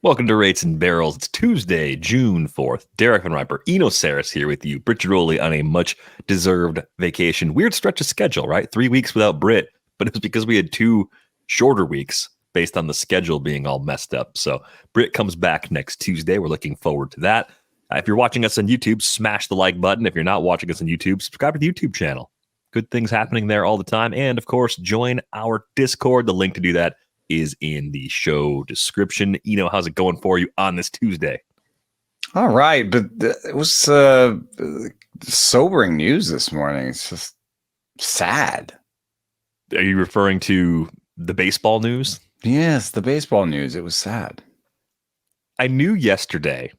Welcome to Rates and Barrels. It's Tuesday, June 4th. Derek Van Riper, Eno Saris here with you. Britt Giroli on a much-deserved vacation. Weird stretch of schedule, right? 3 weeks without Britt, but it was because we had 2 shorter weeks based on the schedule being all messed up. So Britt comes back next Tuesday. We're looking forward to that. If you're watching us on YouTube, smash the like button. If you're not watching us on YouTube, subscribe to the YouTube channel. Good things happening there all the time. And, of course, join our Discord. The link to do that is in the show description. Eno, how's it going for you on this Tuesday? All right, but it was sobering news this morning. It's just sad. Are you referring to the baseball news? Yes, the baseball news. It was sad. I knew yesterday,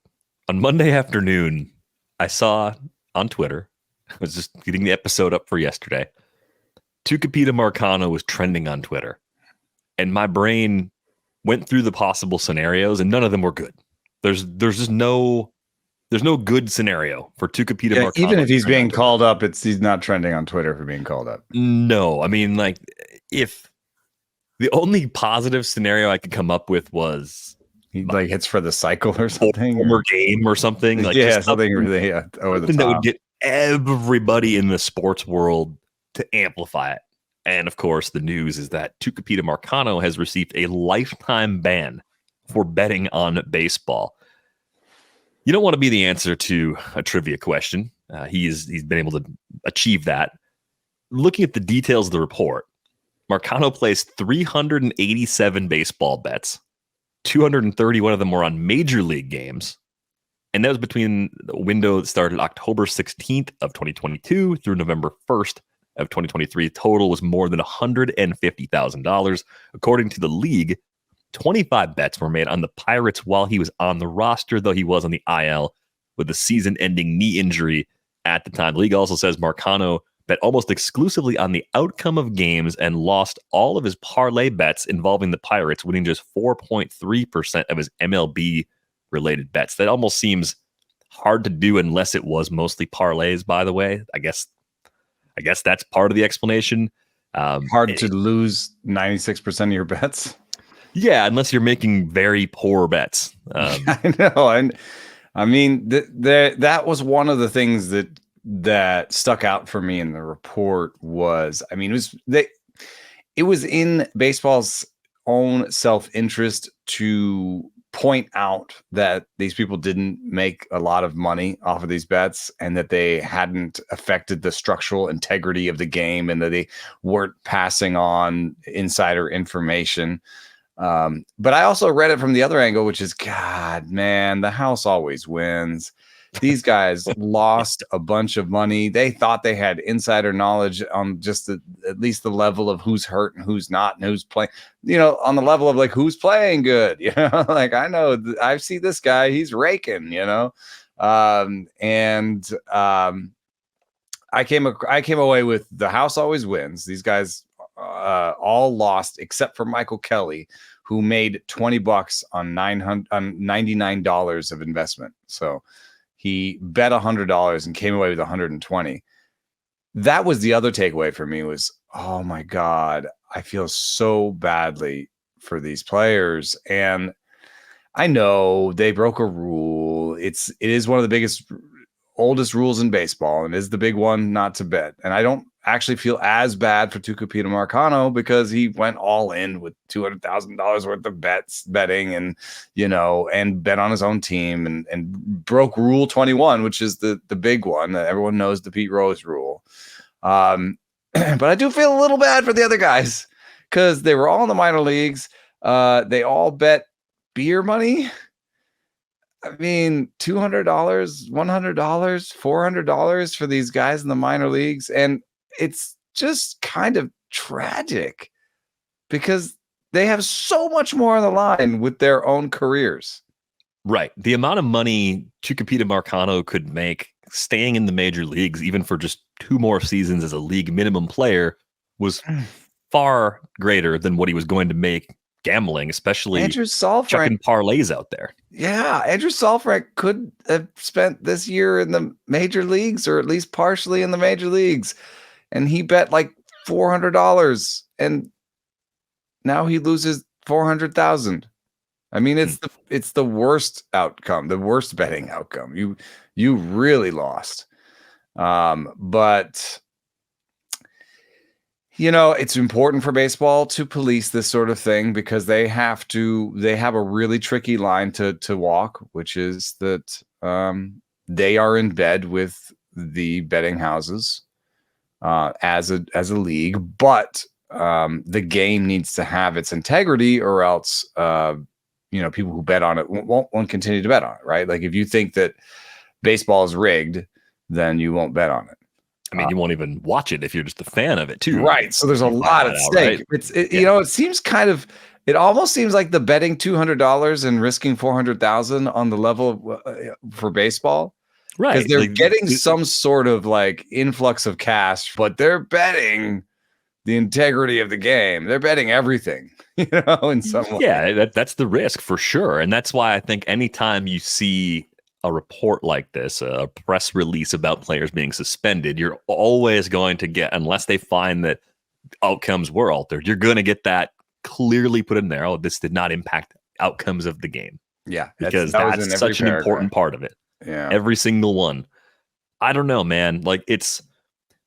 on Monday afternoon, I saw on Twitter, I was just getting the episode up for yesterday, Tucupita Marcano was trending on Twitter. And my brain went through the possible scenarios, and none of them were good. There's just no good scenario for Tucupita Marcano. Even if he's being called up, he's not trending on Twitter for being called up. No, I mean, like, if the only positive scenario I could come up with was he like hits for the cycle or something, former game or something. Like, yeah, something really over the top that would get everybody in the sports world to amplify it. And, of course, the news is that Tucupita Marcano has received a lifetime ban for betting on baseball. You don't want to be the answer to a trivia question. He's been able to achieve that. Looking at the details of the report, Marcano placed 387 baseball bets. 231 of them were on major league games. And that was between the window that started October 16th of 2022 through November 1st of 2023. Total was more than $150,000. According to the league, 25 bets were made on the Pirates while he was on the roster, though he was on the IL with a season-ending knee injury at the time. The league also says Marcano bet almost exclusively on the outcome of games and lost all of his parlay bets involving the Pirates, winning just 4.3% of his MLB-related bets. That almost seems hard to do unless it was mostly parlays, by the way. I guess that's part of the explanation. Hard to lose 96% of your bets. Yeah, unless you're making very poor bets. I know. And I mean, that was one of the things that stuck out for me in the report was, I mean, it was in baseball's own self-interest to point out that these people didn't make a lot of money off of these bets and that they hadn't affected the structural integrity of the game and that they weren't passing on insider information. But I also read it from the other angle, which is, God, man, the house always wins. These guys lost a bunch of money. They thought they had insider knowledge on just at least the level of who's hurt and who's not and who's playing, on the level of like who's playing good, like I know I see this guy, he's raking, I came away with the house always wins. These guys all lost except for Michael Kelly, who made $20 on $99 of investment. So he bet $100 and came away with 120. That was the other takeaway for me was, oh my God, I feel so badly for these players. And I know they broke a rule. It is one of the oldest rules in baseball and is the big one not to bet. And I don't actually feel as bad for Tucupita Marcano because he went all in with $200,000 worth of betting and, and bet on his own team and broke Rule 21, which is the big one that everyone knows, the Pete Rose rule. But I do feel a little bad for the other guys because they were all in the minor leagues. They all bet beer money. I mean, $200, $100, $400 for these guys in the minor leagues. And it's just kind of tragic because they have so much more on the line with their own careers. Right. The amount of money Tucupita Marcano could make staying in the major leagues, even for just 2 more seasons as a league minimum player, was far greater than what he was going to make gambling, especially Andrew Saalfrank chucking parlays out there. Yeah, Andrew Saalfrank could have spent this year in the major leagues or at least partially in the major leagues. And he bet like $400 and now he loses $400,000. I mean, it's the worst outcome, the worst betting outcome. You really lost. But it's important for baseball to police this sort of thing because they have a really tricky line to walk, which is that they are in bed with the betting houses as a league, but the game needs to have its integrity, or else people who bet on it won't continue to bet on it, right? Like if you think that baseball is rigged, then you won't bet on it. I mean, you won't even watch it if you're just a fan of it too. Right. So there's a lot at stake. Right? It seems it almost seems like the betting $200 and risking 400,000 on the level for baseball. Right. Because they're getting some sort of like influx of cash, but they're betting the integrity of the game. They're betting everything, in some way. Yeah, that's the risk for sure. And that's why I think anytime you see a report like this, a press release about players being suspended, you're always going to get, unless they find that outcomes were altered, you're going to get that clearly put in there. Oh, this did not impact outcomes of the game. Yeah. Because that's such an important part of it. Yeah. Every single one. I don't know, man. Like this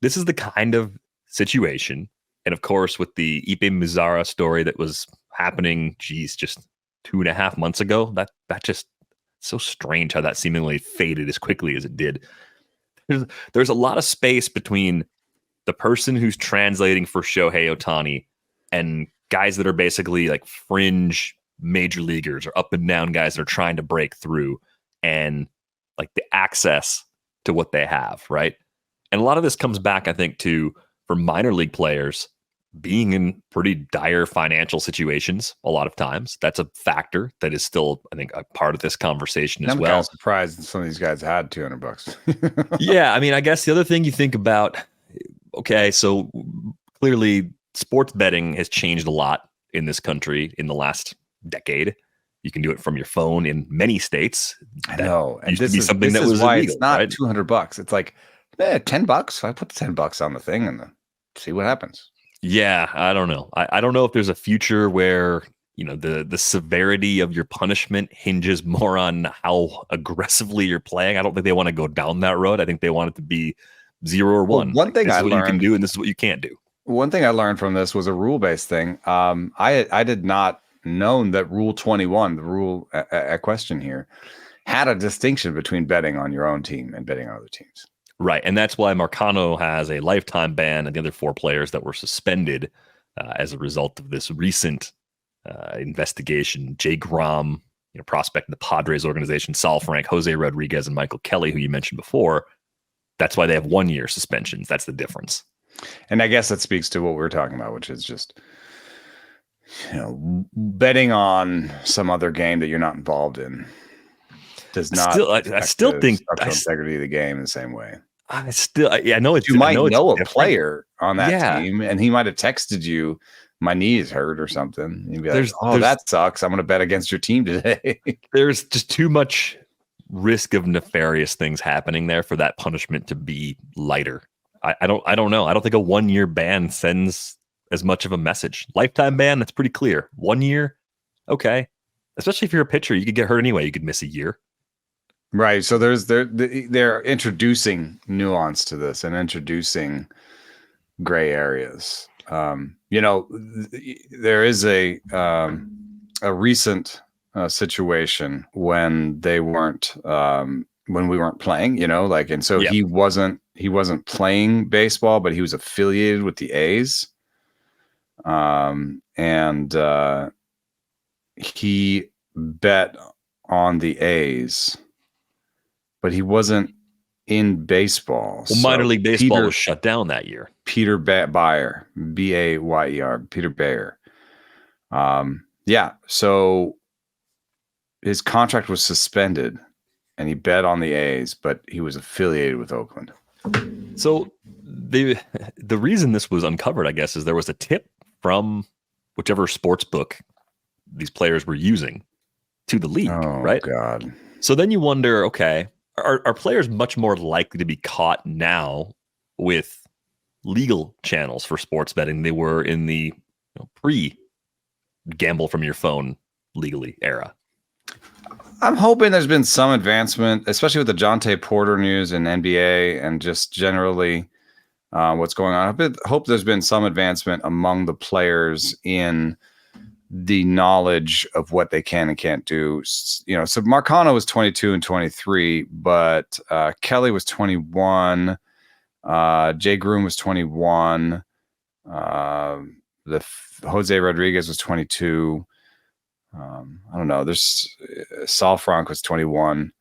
is the kind of situation. And of course, with the Ipe Mizara story that was happening, just 2.5 months ago, that just so strange how that seemingly faded as quickly as it did. There's a lot of space between the person who's translating for Shohei Ohtani and guys that are basically like fringe major leaguers or up and down guys that are trying to break through, and like the access to what they have, right? And a lot of this comes back, I think, for minor league players being in pretty dire financial situations a lot of times. That's a factor that is still, I think, a part of this conversation as well. I'm kind of surprised that some of these guys had $200. Yeah, I mean, I guess the other thing you think about, okay, so clearly sports betting has changed a lot in this country in the last decade. You can do it from your phone in many states. I know. And this is something that was why illegal, it's not right? $200. It's like $10. I put the $10 on the thing and see what happens. Yeah, I don't know. I don't know if there's a future where the severity of your punishment hinges more on how aggressively you're playing. I don't think they want to go down that road. I think they want it to be 0 or 1. One thing this I is what learned, you can do, and this is what you can't do. One thing I learned from this was a rule-based thing. I did not know that Rule 21, the rule at question here, had a distinction between betting on your own team and betting on other teams. Right, and that's why Marcano has a lifetime ban, and the other 4 players that were suspended as a result of this recent investigation. Jay Grom, prospect in the Padres organization, Sal Frank, Jose Rodriguez, and Michael Kelly, who you mentioned before. That's why they have 1-year suspensions. That's the difference. And I guess that speaks to what we were talking about, which is just betting on some other game that you're not involved in does not. I still think the integrity of the game in the same way. I know it's. You might know a different player on that team, and he might have texted you, "My knee is hurt" or something. You'd be like, "Oh, that sucks. I'm going to bet against your team today." There's just too much risk of nefarious things happening there for that punishment to be lighter. I don't know. I don't think a 1-year ban sends as much of a message. Lifetime ban, that's pretty clear. 1 year, okay. Especially if you're a pitcher, you could get hurt anyway. You could miss a year. Right. So they're introducing nuance to this and introducing gray areas. There is a recent situation when they weren't when we weren't playing, and so he wasn't playing baseball, but he was affiliated with the A's. And he bet on the A's, but he wasn't in baseball. Well, minor league baseball was shut down that year. Peter Bayer, Bayer, Peter Bayer. So his contract was suspended and he bet on the A's, but he was affiliated with Oakland. So the reason this was uncovered, I guess, is there was a tip from whichever sports book these players were using to the league, right? Oh, God. So then you wonder, okay, are players much more likely to be caught now with legal channels for sports betting than they were in the pre-gamble from your phone legally era. I'm hoping there's been some advancement, especially with the Jonte Porter news in NBA and just generally what's going on. I hope there's been some advancement among the players in the knowledge of what they can and can't do. You know, so Marcano was 22 and 23, but Kelly was 21. Jay Groom was 21. Jose Rodriguez was 22. I don't know. There's Sal Frank was 21.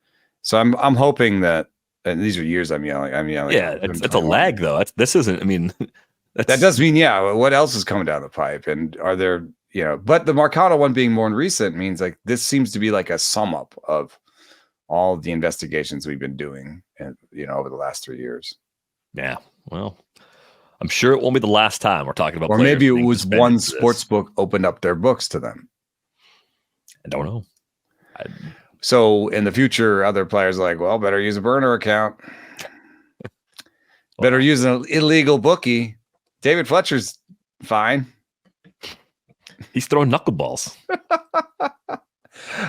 So I'm hoping that, and these are years I'm yelling. Yeah, it's a lag though. This isn't. I mean, that does mean what else is coming down the pipe, and are there? But the Marcano one being more recent means like this seems to be like a sum up of all the investigations we've been doing, and over the last 3 years. Yeah, well, I'm sure it won't be the last time we're talking about. Or maybe it was one sports book opened up their books to them. I don't know. So in the future, other players are like, well, better use a burner account. Better use an illegal bookie. David Fletcher's fine. He's throwing knuckleballs.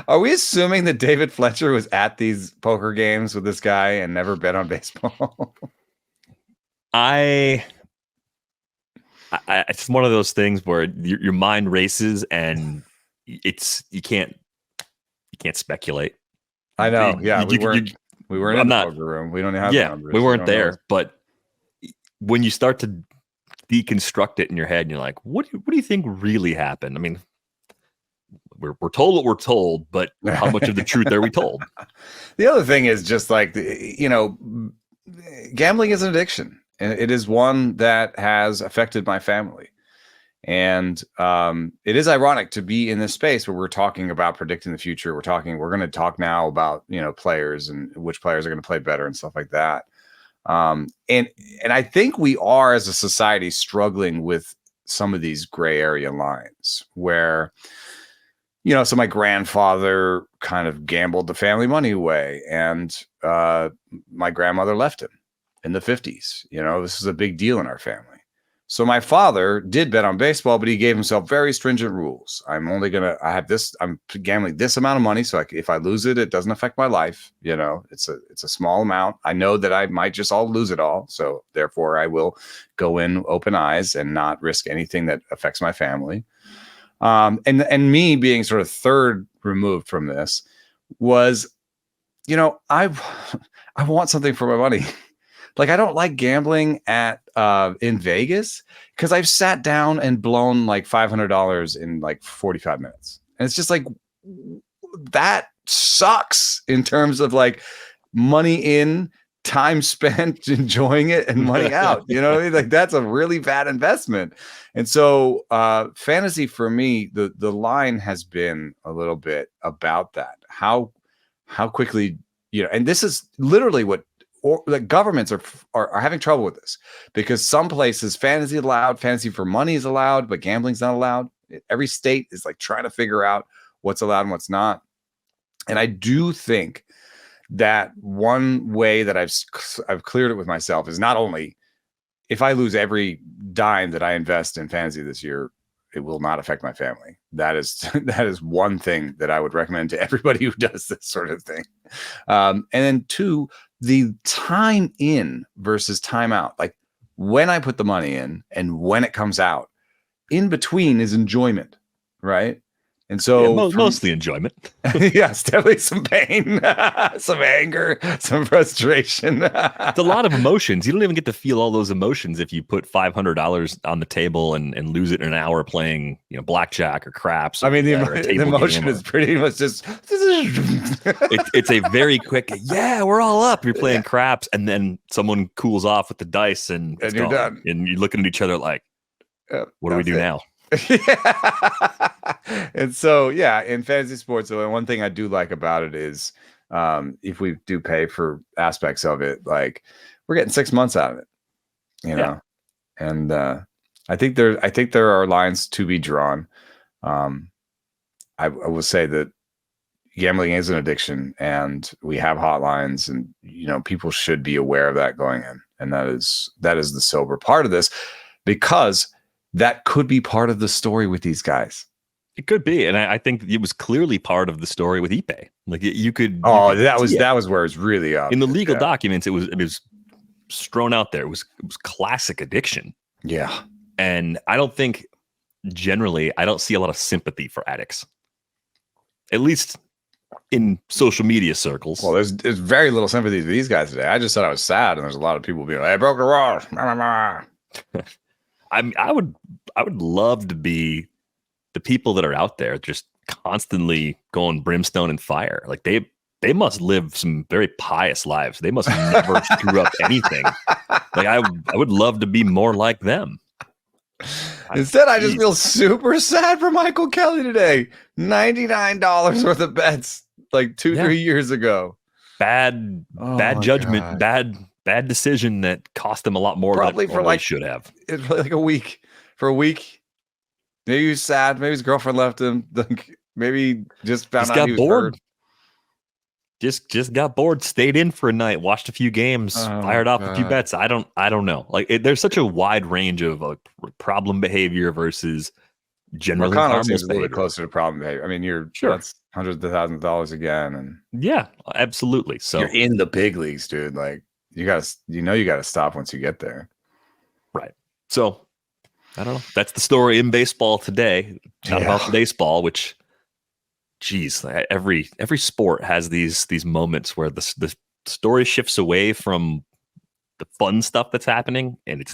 Are we assuming that David Fletcher was at these poker games with this guy and never bet on baseball? It's one of those things where your mind races and you can't speculate. I know. Yeah, we weren't in the poker room. We don't have the numbers. We weren't there. But when you start to deconstruct it in your head, and you're like, what do you think really happened? I mean, we're told what we're told, but how much of the truth are we told? The other thing is just like gambling is an addiction, and it is one that has affected my family. And it is ironic to be in this space where we're talking about predicting the future. We're going to talk now about, players and which players are going to play better and stuff like that. And I think we are as a society struggling with some of these gray area lines where, so my grandfather kind of gambled the family money away, and my grandmother left him in the 50s. This is a big deal in our family. So my father did bet on baseball, but he gave himself very stringent rules. I'm gambling this amount of money. So if I lose it, it doesn't affect my life. It's a small amount. I know that I might just lose it all. So therefore I will go in open eyes and not risk anything that affects my family. And me being sort of third removed from this was, I want something for my money. Like, I don't like gambling in Vegas because I've sat down and blown like $500 in like 45 minutes. And it's just like, that sucks in terms of like money in, time spent enjoying it, and money out. You know what I mean? Like, that's a really bad investment. And so fantasy for me, the line has been a little bit about that. How quickly, and this is literally what the governments are having trouble with this, because some places fantasy for money is allowed, but gambling's not allowed. Every state is like trying to figure out what's allowed and what's not. And I do think that one way that I've cleared it with myself is not only if I lose every dime that I invest in fantasy this year, it will not affect my family. That is one thing that I would recommend to everybody who does this sort of thing. And then two, the time in versus time out. Like, when I put the money in and when it comes out, in between is enjoyment, right? And so mostly enjoyment. Yes, definitely some pain, some anger, some frustration. It's a lot of emotions. You don't even get to feel all those emotions if you put $500 on the table and lose it in an hour playing, blackjack or craps. I mean, the emotion is pretty much just. It's a very quick. Yeah, we're all up. You're playing craps, and then someone cools off with the dice, and you're done. And you're looking at each other like, what do we do now? Yeah. And so, in fantasy sports, the one thing I do like about it is if we do pay for aspects of it, like, we're getting 6 months out of it, and I think there are lines to be drawn. I will say that gambling is an addiction, and we have hotlines, and people should be aware of that going in, and that is the sober part of this, because that could be part of the story with these guys. It could be, and I think it was clearly part of the story with Ipe. Like you could. Oh, you could that was where it's really up in the legal documents. It was strewn out there. It was classic addiction. Yeah, and I don't think generally I don't see a lot of sympathy for addicts, at least in social media circles. Well, there's very little sympathy for these guys today. I just thought I was sad, and there's a lot of people being like, "I broke the rules." I would love to be the people that are out there just constantly going brimstone and fire. Like they must live some very pious lives. They must never screw up anything. Like I would love to be more like them. Instead, I just feel super sad for Michael Kelly today. $99 worth of bets like 3 years ago. Bad judgment, God. bad decision that cost him a lot more Probably than for like should have. It's like a week. For a week. Maybe he was sad. Maybe his girlfriend left him. Maybe just found out he was bored. Just got bored, stayed in for a night, watched a few games, fired off a few bets. I don't know. Like there's such a wide range of problem behavior versus generally harmless seems a little behavior. bit closer to problem behavior. I mean, that's hundreds of thousands of dollars again, and yeah, absolutely. So you're in the big leagues, dude. Like you gotta stop once you get there. Right. So I don't know. That's the story in baseball today. Not about baseball, which, geez, every sport has these moments where the story shifts away from the fun stuff that's happening, and it's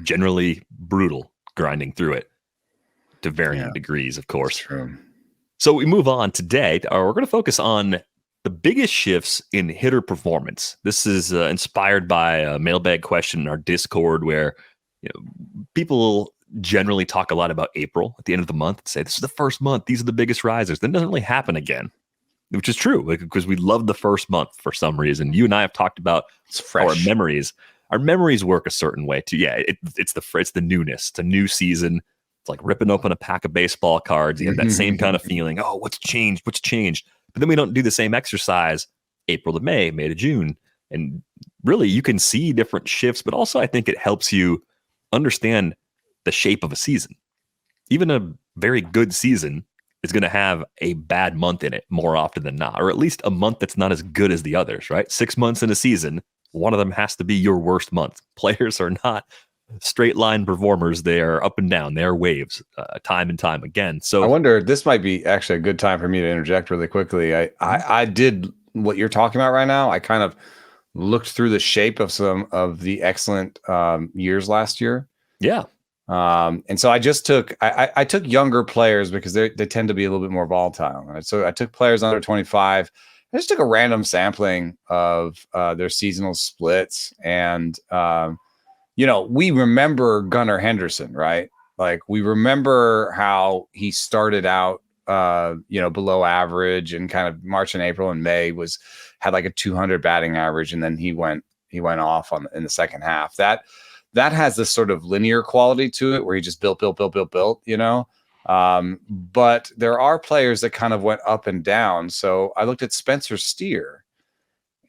generally brutal, grinding through it to varying degrees, of course. That's true. So we move on today. We're going to focus on the biggest shifts in hitter performance. This is inspired by a mailbag question in our Discord where people generally talk a lot about April at the end of the month and say, this is the first month. These are the biggest risers. Then it doesn't really happen again, which is true because we love the first month for some reason. You and I have talked about our memories. Our memories work a certain way too. Yeah, it's the newness. It's a new season. It's like ripping open a pack of baseball cards. You have that same kind of feeling. Oh, what's changed? What's changed? But then we don't do the same exercise April to May, May to June. And really, you can see different shifts, but also I think it helps you understand the shape of a season. Even a very good season is going to have a bad month in it more often than not, or at least a month that's not as good as the others, right? 6 months in a season, one of them has to be your worst month. Players are not straight line performers. They are up and down. They are waves time and time again. So I wonder, this might be actually a good time for me to interject really quickly. I did what you're talking about right now. I kind of looked through the shape of some of the excellent years last year. Yeah. And so I just took I took younger players because they tend to be a little bit more volatile. Right? So I took players under 25. I just took a random sampling of their seasonal splits, and we remember Gunnar Henderson, right? Like we remember how he started out below average, and kind of March and April and May had like a 200 batting average, and then he went off in the second half. That has this sort of linear quality to it where he just built, but there are players that kind of went up and down. So I looked at Spencer Steer,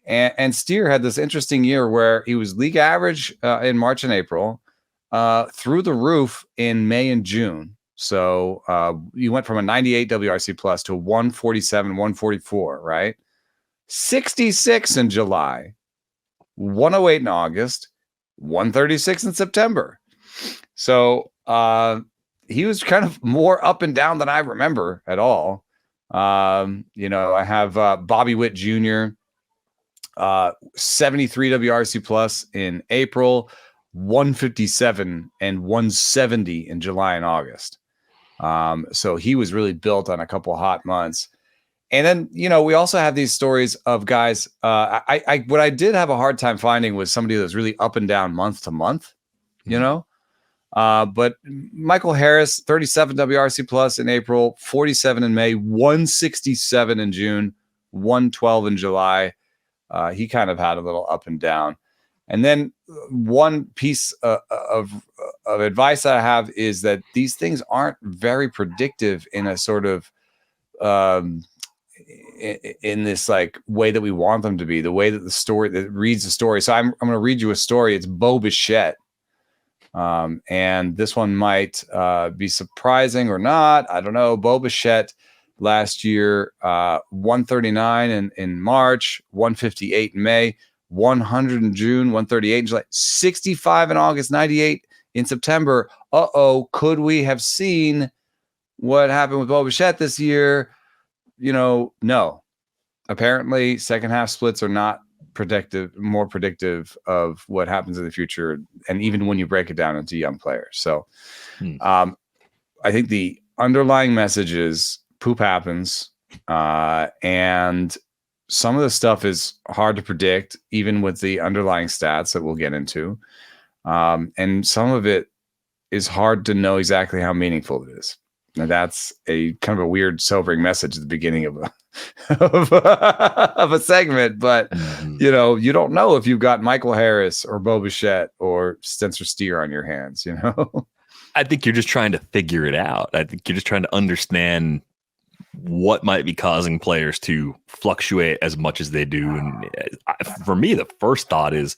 and Steer had this interesting year where he was league average in March and April, through the roof in May and June. So you went from a 98 WRC plus to a 147, 144, right? 66 in July, 108 in August, 136 in September. So he was kind of more up and down than I remember at all. I have Bobby Witt Jr., 73 WRC plus in April, 157 and 170 in July and August. So he was really built on a couple of hot months. And then, we also have these stories of guys. What I did have a hard time finding was somebody that was really up and down month to month, but Michael Harris, 37 WRC plus in April, 47 in May, 167 in June, 112 in July. He kind of had a little up and down. And then one piece of advice I have is that these things aren't very predictive in a sort of in this like way that we want them to be, the way that the story that reads the story. So I'm going to read you a story. It's Bo Bichette. And this one might be surprising or not. I don't know. Bo Bichette last year, 139 in March, 158 in May, 100 in June, 138 in July, 65 in August, 98 in September. Could we have seen what happened with Bo Bichette this year? No. Apparently, second half splits are not more predictive of what happens in the future, and even when you break it down into young players. So I think the underlying message is poop happens, and some of the stuff is hard to predict, even with the underlying stats that we'll get into, and some of it is hard to know exactly how meaningful it is. Now that's a kind of a weird, sobering message at the beginning of a segment, but you don't know if you've got Michael Harris or Bo Bichette or Spencer Steer on your hands. I think you're just trying to figure it out. I think you're just trying to understand what might be causing players to fluctuate as much as they do. And for me, the first thought is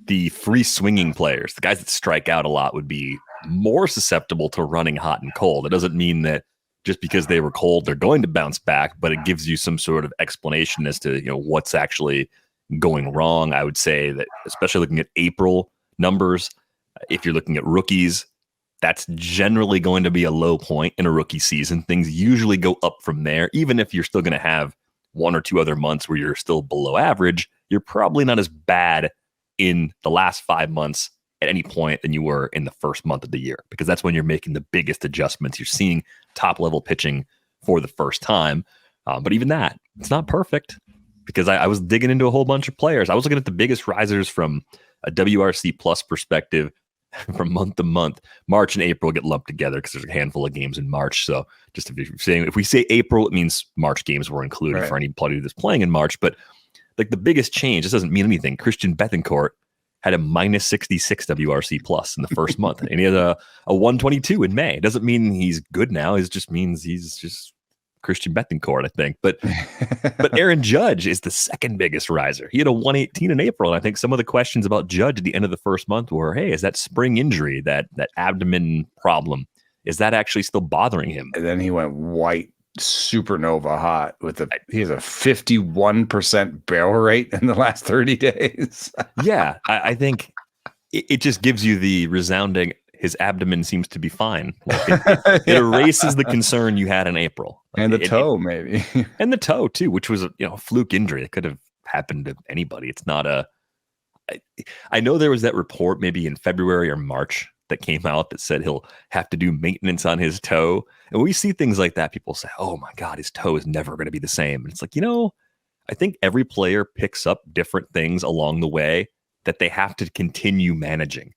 the free swinging players, the guys that strike out a lot, would be more susceptible to running hot and cold. It doesn't mean that just because they were cold, they're going to bounce back, but it gives you some sort of explanation as to, what's actually going wrong. I would say that, especially looking at April numbers, if you're looking at rookies, that's generally going to be a low point in a rookie season. Things usually go up from there. Even if you're still going to have one or two other months where you're still below average, you're probably not as bad in the last 5 months at any point than you were in the first month of the year, because that's when you're making the biggest adjustments. You're seeing top level pitching for the first time. But even that, it's not perfect, because I was digging into a whole bunch of players. I was looking at the biggest risers from a WRC plus perspective from month to month. March and April get lumped together because there's a handful of games in March. So just if we say April, it means March games were included for anybody that's playing in March. But like the biggest change, this doesn't mean anything. Christian Bethancourt had a minus 66 WRC plus in the first month, and he had a 122 in May. It doesn't mean he's good now. It just means he's just Christian Bethancourt, I think. But Aaron Judge is the second biggest riser. He had a 118 in April, and I think some of the questions about Judge at the end of the first month were, hey, is that spring injury, that abdomen problem, is that actually still bothering him? And then he went white supernova hot he has a 51% barrel rate in the last 30 days. Yeah, I think it just gives you the resounding, his abdomen seems to be fine. Like it erases the concern you had in April. And the toe, maybe. And the toe, too, which was a fluke injury. It could have happened to anybody. It's not I know there was that report maybe in February or March that came out that said he'll have to do maintenance on his toe. And when we see things like that, people say, oh my God, his toe is never going to be the same. And it's like, I think every player picks up different things along the way that they have to continue managing.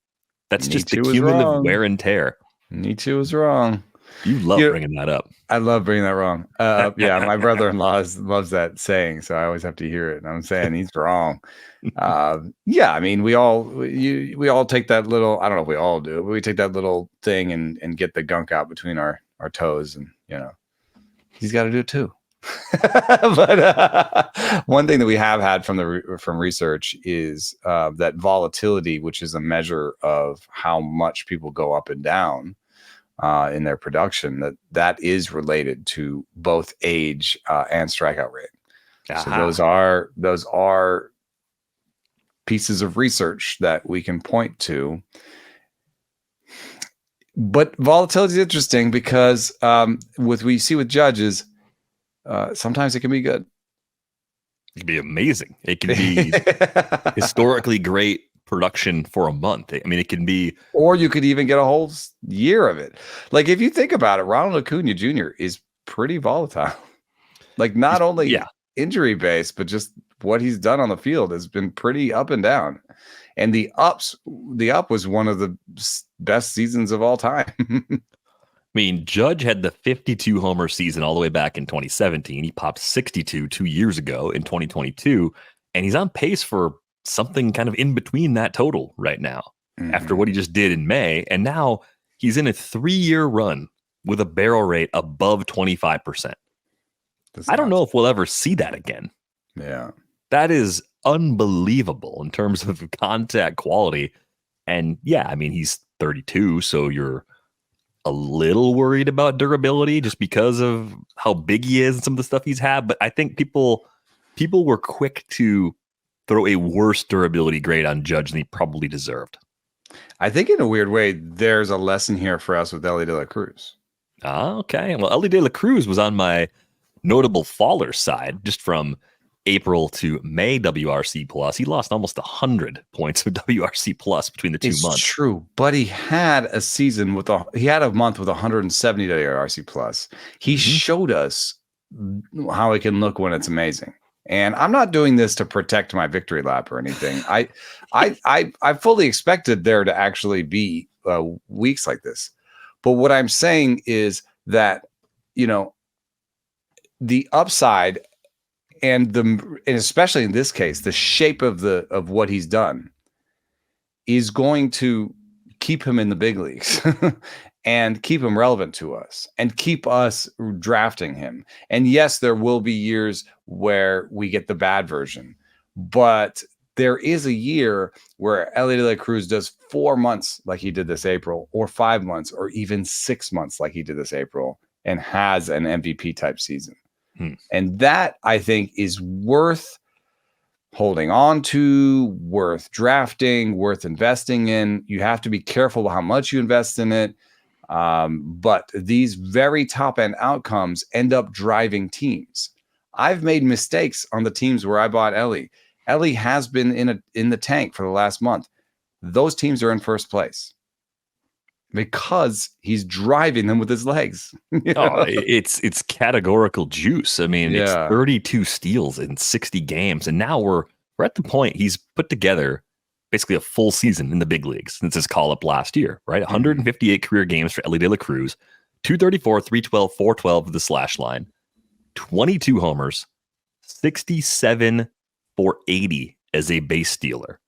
That's just the cumulative wear and tear. Nietzsche was wrong. You love bringing that up. I love bringing that wrong. Yeah, my brother-in-law loves that saying, so I always have to hear it. And I'm saying he's wrong. Yeah, I mean, we all take that little, I don't know if we all do, but we take that little thing and get the gunk out between our toes, and he's got to do it too. But one thing that we have had from research is that volatility, which is a measure of how much people go up and down in their production, that is related to both age and strikeout rate. So those are pieces of research that we can point to. But volatility is interesting because we see with Judges, sometimes it can be good. It can be amazing. It can be historically great production for a month. I mean, it can be, or you could even get a whole year of it. Like if you think about it, Ronald Acuna Jr. is pretty volatile. Like not only injury based, but just what he's done on the field has been pretty up and down. And the up was one of the best seasons of all time. I mean, Judge had the 52 homer season all the way back in 2017. He popped 62 2 years ago in 2022, and he's on pace for something kind of in between that total right now after what he just did in May. And now he's in a 3-year run with a barrel rate above 25%. I don't know if we'll ever see that again. Yeah. That is unbelievable in terms of contact quality. And yeah, I mean, he's 32, so you're a little worried about durability just because of how big he is and some of the stuff he's had. But I think people were quick to throw a worse durability grade on Judge than he probably deserved. I think in a weird way, there's a lesson here for us with Elly De La Cruz. Okay. Well, Elly De La Cruz was on my notable faller side just from April to May WRC plus. He lost almost 100 points of WRC plus between the 2 months. It's true, but he had a season he had a month with 170 WRC plus. He showed us how it can look when it's amazing. And I'm not doing this to protect my victory lap or anything. I fully expected there to actually be weeks like this. But what I'm saying is that, the upside and especially in this case, the shape of what he's done is going to keep him in the big leagues and keep him relevant to us and keep us drafting him. And yes, there will be years where we get the bad version, but there is a year where Elly De La Cruz does 4 months like he did this April, or 5 months, or even 6 months like he did this April, and has an MVP type season. And that, I think, is worth holding on to, worth drafting, worth investing in. You have to be careful about how much you invest in it. But these very top end outcomes end up driving teams. I've made mistakes on the teams where I bought Elly. Elly has been in the tank for the last month. Those teams are in first place because he's driving them with his legs. It's categorical juice. I mean, it's Yeah. 32 steals in 60 games, and now we're at the point he's put together basically a full season in the big leagues since his call up last year, right? 158 career games for Elly De La Cruz, 234, 312, 412 with the slash line, 22 homers, 67 for 80 as a base stealer,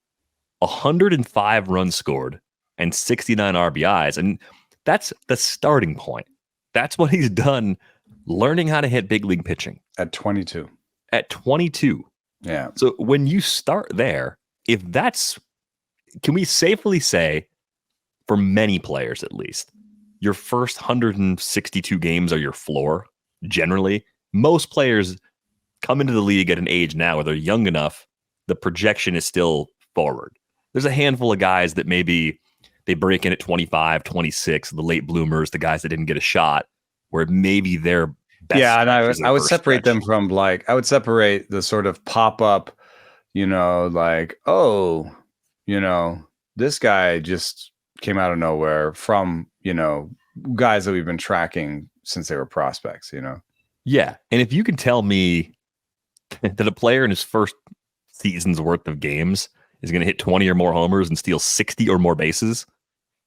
105 runs scored, and 69 RBIs. And that's the starting point. That's what he's done, learning how to hit big league pitching. At 22. At 22. Yeah. So when you start there, can we safely say, for many players at least, your first 162 games are your floor, generally? Most players come into the league at an age now where they're young enough, the projection is still forward. There's a handful of guys that maybe they break in at 25, 26, the late bloomers, the guys that didn't get a shot, where maybe they're best. Yeah, and I would separate them from I would separate the sort of pop-up, this guy just came out of nowhere from, guys that we've been tracking since they were prospects, Yeah. And if you can tell me that a player in his first season's worth of games is going to hit 20 or more homers and steal 60 or more bases,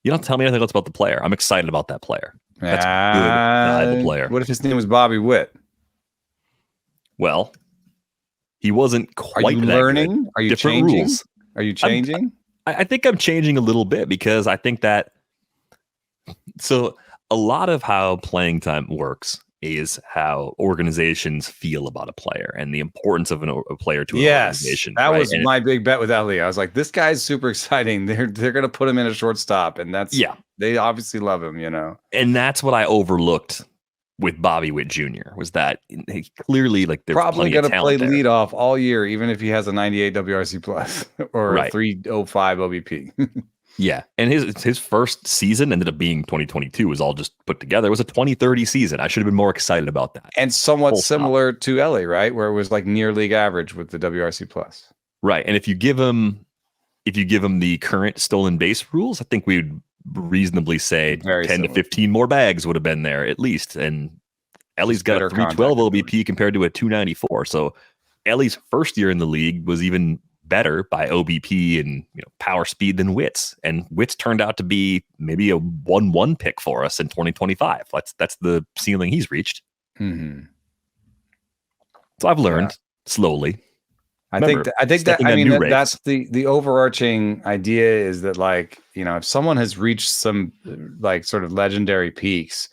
you don't tell me anything else about the player. I'm excited about that player. That's a good, valuable player. What if his name was Bobby Witt? Well, he wasn't quite. Are you learning? Are you Different changing? rules. Are you changing? I think I'm changing a little bit because I think that. So a lot of how playing time works is how organizations feel about a player and the importance of a player to an organization. That right? was my big bet with Elly. I was like, this guy's super exciting. They're going to put him in a shortstop, and they obviously love him, And that's what I overlooked with Bobby Witt Jr. was that he clearly there's probably going to play there. leadoff all year, even if he has a 98 WRC plus or a 305 OBP. Yeah, and his first season ended up being 2022 was all just put together. It was a 2030 season. I should have been more excited about that. And somewhat similar to Elly, right? Where it was near league average with the WRC plus. Right. And if you give him the current stolen base rules, I think we'd reasonably say Very 10 similar. to 15 more bags would have been there at least. And Elly's got a 312 OBP compared to a 294. So Elly's first year in the league was even better by OBP and power speed than Witt's, and Witt's turned out to be maybe a 1-1 pick for us in 2025. That's the ceiling he's reached. Mm-hmm. So I've learned slowly. I think that's the overarching idea is that if someone has reached some sort of legendary peaks,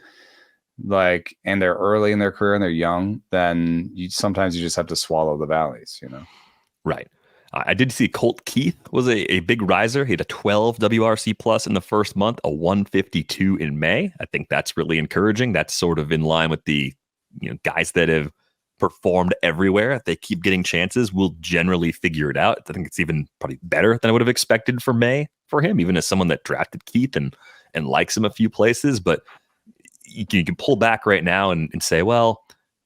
and they're early in their career and they're young, then sometimes you just have to swallow the valleys, Right. I did see Colt Keith was a big riser. He had a 12 WRC plus in the first month, a 152 in May. I think that's really encouraging. That's sort of in line with the guys that have performed everywhere. If they keep getting chances, we'll generally figure it out. I think it's even probably better than I would have expected for May for him, even as someone that drafted Keith and likes him a few places. But you can pull back right now and say, well,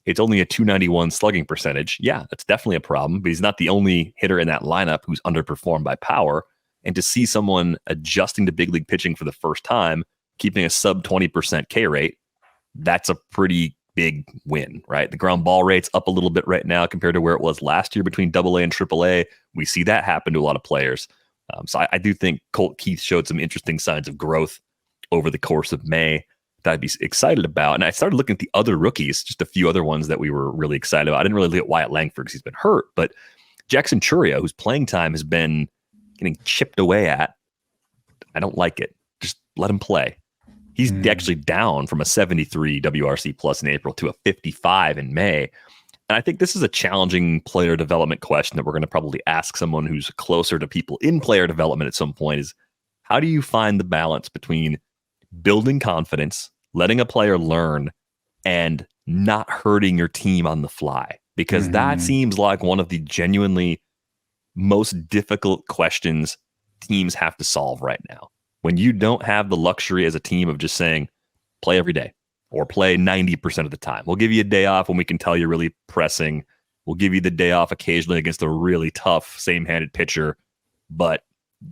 it's only a 291 slugging percentage. Yeah, that's definitely a problem, but he's not the only hitter in that lineup who's underperformed by power. And to see someone adjusting to big league pitching for the first time, keeping a sub 20% K rate, that's a pretty big win, right? The ground ball rate's up a little bit right now compared to where it was last year between AA and AAA. We see that happen to a lot of players. So I do think Colt Keith showed some interesting signs of growth over the course of May that I'd be excited about. And I started looking at the other rookies, just a few other ones that we were really excited about. I didn't really look at Wyatt Langford because he's been hurt, but Jackson Churio, whose playing time has been getting chipped away at, I don't like it. Just let him play. He's actually down from a 73 WRC plus in April to a 55 in May. And I think this is a challenging player development question that we're going to probably ask someone who's closer to people in player development at some point is, how do you find the balance between building confidence, letting a player learn, and not hurting your team on the fly? Because that seems like one of the genuinely most difficult questions teams have to solve right now. When you don't have the luxury as a team of just saying, play every day or play 90% of the time. We'll give you a day off when we can tell you're really pressing. We'll give you the day off occasionally against a really tough, same-handed pitcher. But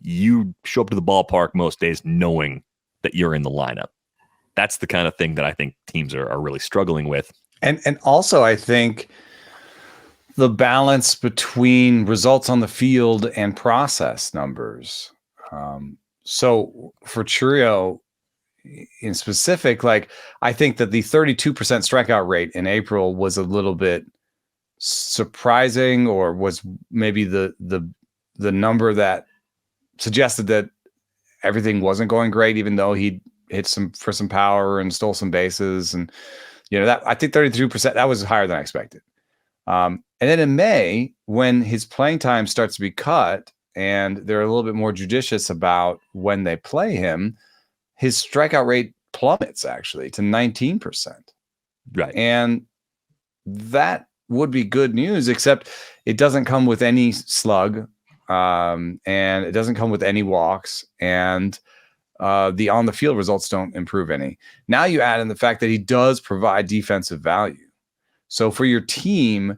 you show up to the ballpark most days knowing that you're in the lineup. That's the kind of thing that I think teams are really struggling with. And also, I think the balance between results on the field and process numbers. So for Churio in specific, like, I think that the 32% strikeout rate in April was a little bit surprising, or was maybe the number that suggested that everything wasn't going great, even though he hit some power and stole some bases. And, that I think 32%, that was higher than I expected. And then in May, when his playing time starts to be cut and they're a little bit more judicious about when they play him, his strikeout rate plummets actually to 19%. Right. And that would be good news, except it doesn't come with any slug. And it doesn't come with any walks, and the on the field results don't improve any. Now you add in the fact that he does provide defensive value. So for your team,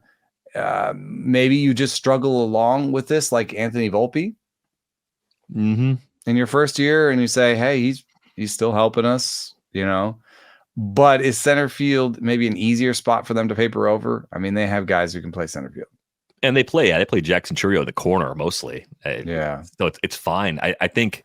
maybe you just struggle along with this, like Anthony Volpe in your first year, and you say, hey, he's still helping us, but is center field maybe an easier spot for them to paper over? I mean, they have guys who can play center field. And they play Jackson Churio in the corner mostly. Yeah. So it's fine. I think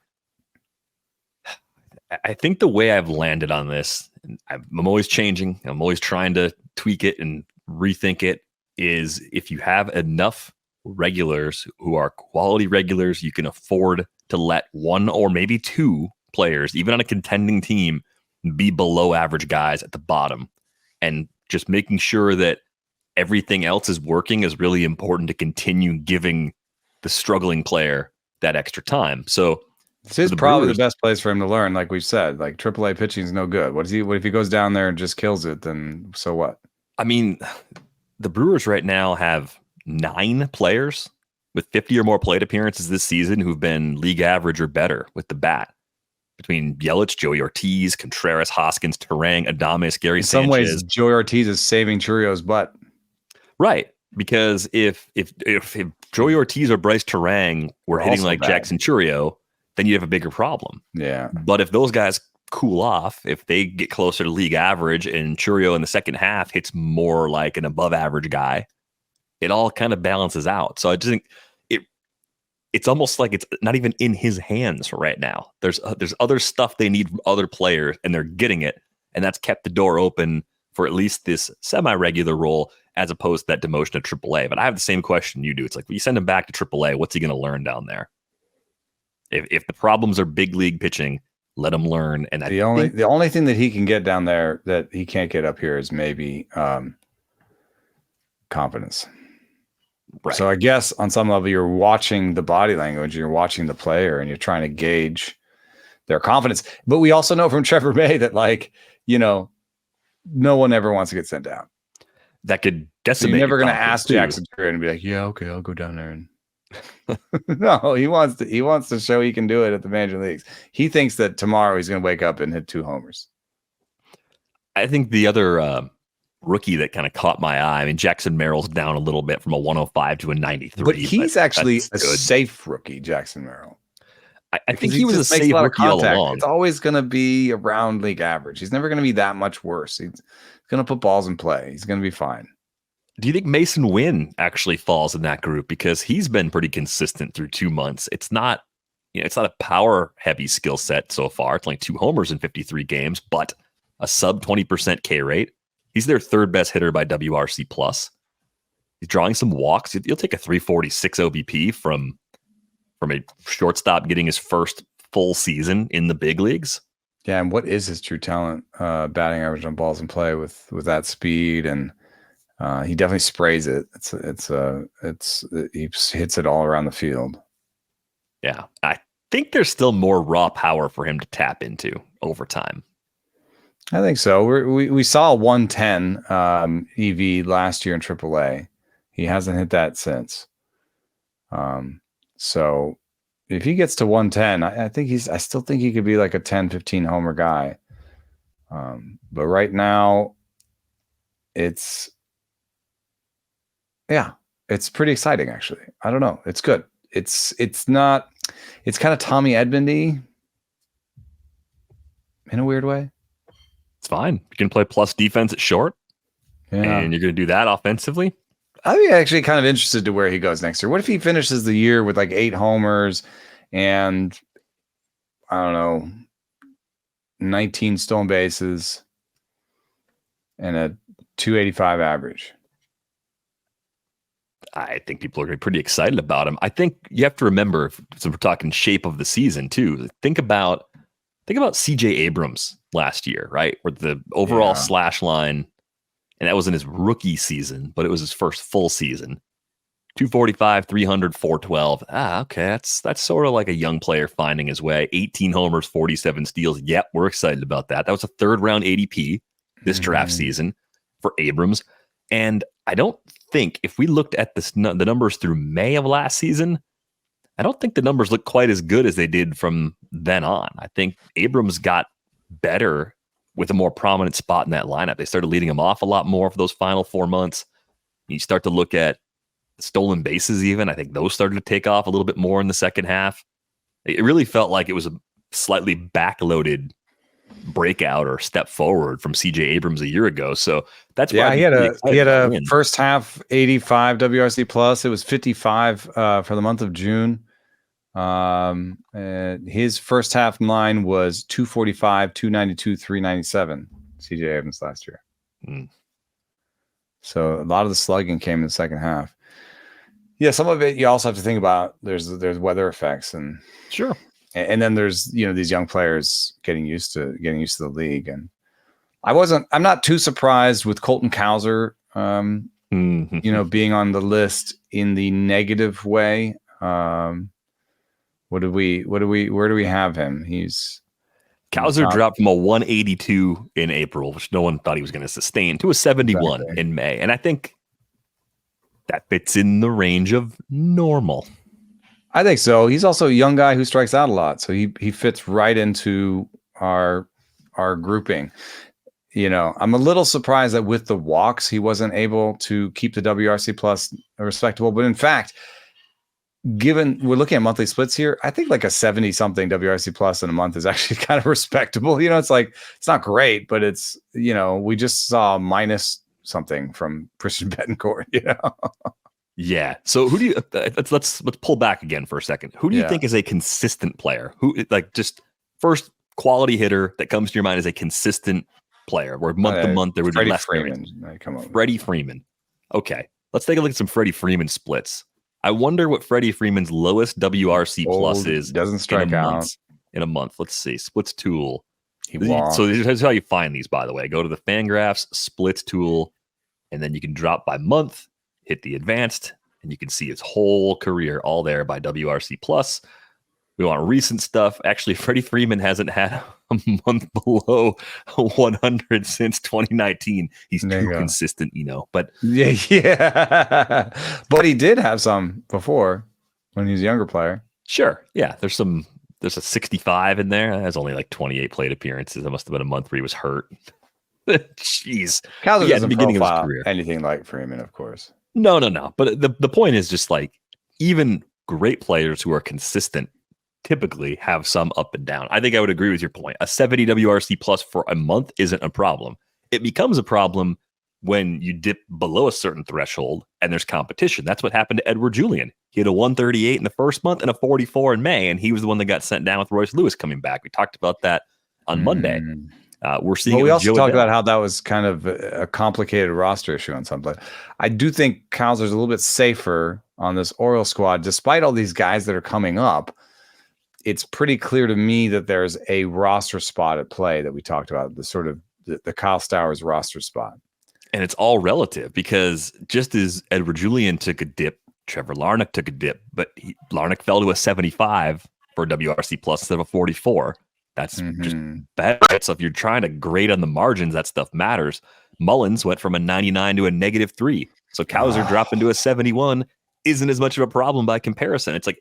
the way I've landed on this, I'm always changing. I'm always trying to tweak it and rethink it, is if you have enough regulars who are quality regulars, you can afford to let one or maybe two players, even on a contending team, be below average guys at the bottom. And just making sure that everything else is working is really important to continue giving the struggling player that extra time. So this is probably the best place for him to learn. Like we've said, like AAA pitching is no good. What if he goes down there and just kills it? Then so what? I mean, the Brewers right now have 9 players with 50 or more plate appearances this season who've been league average or better with the bat. Between Yelich, Joey Ortiz, Contreras, Hoskins, Terang, Adames, Gary Sanchez. In some ways, Joey Ortiz is saving Churio's butt. Right. Because if Joey Ortiz or Bryce Terang were hitting like bad Jackson Churio, then you'd have a bigger problem. Yeah. But if those guys cool off, if they get closer to league average and Churio in the second half hits more like an above average guy, it all kind of balances out. So I just think it's almost like it's not even in his hands right now. There's other stuff they need from other players, and they're getting it. And that's kept the door open for at least this semi-regular role, as opposed to that demotion to AAA. But I have the same question you do. It's like, when you send him back to AAA, what's he going to learn down there? If the problems are big league pitching, let him learn. And the only thing that he can get down there that he can't get up here is maybe confidence. Right. So I guess on some level, you're watching the body language, you're watching the player, and you're trying to gauge their confidence. But we also know from Trevor May that, like, no one ever wants to get sent down. That could So you're decimate. never going to ask Jackson and be like, yeah, okay, I'll go down there. And no, he wants to show he can do it at the major leagues. He thinks that tomorrow he's going to wake up and hit 2 homers. I think the other rookie that kind of caught my eye, I mean, Jackson Merrill's down a little bit from a 105 to a 93. But he's actually a safe rookie, Jackson Merrill. I think he was a safe rookie all along. It's always going to be around league average. He's never going to be that much worse. He's going to put balls in play. He's going to be fine. Do you think Mason Wynn actually falls in that group? Because he's been pretty consistent through 2 months. It's not, it's not a power heavy skill set so far. It's only 2 homers in 53 games, but a sub 20% K rate. He's their 3rd best hitter by WRC plus. He's drawing some walks. You'll take a 346 OBP from a shortstop getting his first full season in the big leagues. Yeah, and what is his true talent? Batting average on balls in play with that speed, and he definitely sprays it. He hits it all around the field. Yeah, I think there's still more raw power for him to tap into over time. I think so. We saw a 110 EV last year in AAA. He hasn't hit that since. So if he gets to 110, I still think he could be like a 10, 15 homer guy. But right now it's pretty exciting actually. I don't know. It's good. It's kind of Tommy Edmondy in a weird way. It's fine. You can play plus defense at short, and you're going to do that offensively. I'd be actually kind of interested to where he goes next year. What if he finishes the year with like 8 homers and, I don't know, 19 stolen bases and a 285 average? I think people are going to be pretty excited about him. I think you have to remember, so we're talking shape of the season too. Think about CJ Abrams last year, right? Where the overall slash line, and that was in his rookie season, but it was his first full season. 245, 300, 412. Okay. That's sort of like a young player finding his way. 18 homers, 47 steals. Yep, we're excited about that. That was a 3rd round ADP this draft season for Abrams. And I don't think, if we looked at the numbers through May of last season, I don't think the numbers look quite as good as they did from then on. I think Abrams got better with a more prominent spot in that lineup. They started leading him off a lot more for those final 4 months. You start to look at stolen bases even. I think those started to take off a little bit more in the second half. It really felt like it was a slightly backloaded breakout or step forward from CJ Abrams a year ago. So that's why he had a first half 85 WRC plus. It was 55 for the month of June. His first half line was 245, 292, 397. CJ Abrams last year. So a lot of the slugging came in the second half. Yeah, some of it you also have to think about. There's weather effects and sure. And then there's, these young players getting used to the league. And I'm not too surprised with Colton Cowser, being on the list in the negative way. Where do we have him? Cowser dropped from a 182 in April, which no one thought he was going to sustain, to a 71 in May. And I think that fits in the range of normal. I think so. He's also a young guy who strikes out a lot. So he fits right into our grouping. I'm a little surprised that with the walks, he wasn't able to keep the WRC plus respectable. But in fact, given we're looking at monthly splits here, I think like a 70 something WRC plus in a month is actually kind of respectable. It's like, it's not great, but it's, we just saw minus something from Christian Betancourt, Yeah. So who do you, let's pull back again for a second. Who do you think is a consistent player? Who, like, just first quality hitter that comes to your mind as a consistent player where month to month there would be less Freeman. Freddie Freeman. Okay. Let's take a look at some Freddie Freeman splits. I wonder what Freddie Freeman's lowest WRC plus is. Doesn't strike out in a month. Let's see. Splits tool. So this is how you find these, by the way. Go to the Fangraphs splits tool, and then you can drop by month, hit the advanced, and you can see his whole career all there by WRC Plus. We want recent stuff. Actually, Freddie Freeman hasn't had a month below 100 since 2019. He's too consistent, but yeah. But he did have some before when he was a younger player. Sure. Yeah. There's a 65 in there. That has only like 28 plate appearances. That must have been a month where he was hurt. Jeez. Cowser doesn't profile anything like Freeman, of course. No. But the point is just like even great players who are consistent typically have some up and down. I think I would agree with your point. A 70 WRC plus for a month isn't a problem. It becomes a problem when you dip below a certain threshold and there's competition. That's what happened to Edward Julian. He had a 138 in the first month and a 44 in May, and he was the one that got sent down with Royce Lewis coming back. We talked about that on Monday. We're seeing. Well, we also talked about how that was kind of a complicated roster issue on some play. I do think Cowser's a little bit safer on this Orioles squad, despite all these guys that are coming up. It's pretty clear to me that there's a roster spot at play that we talked about, the sort of the Kyle Stowers roster spot. And it's all relative because just as Edward Julian took a dip, Trevor Larnach took a dip, but Larnach fell to a 75 for WRC plus instead of a 44. That's just bad. So if you're trying to grade on the margins, that stuff matters. Mullins went from a 99 to a -3. So Cowser dropping to a 71 isn't as much of a problem by comparison. It's like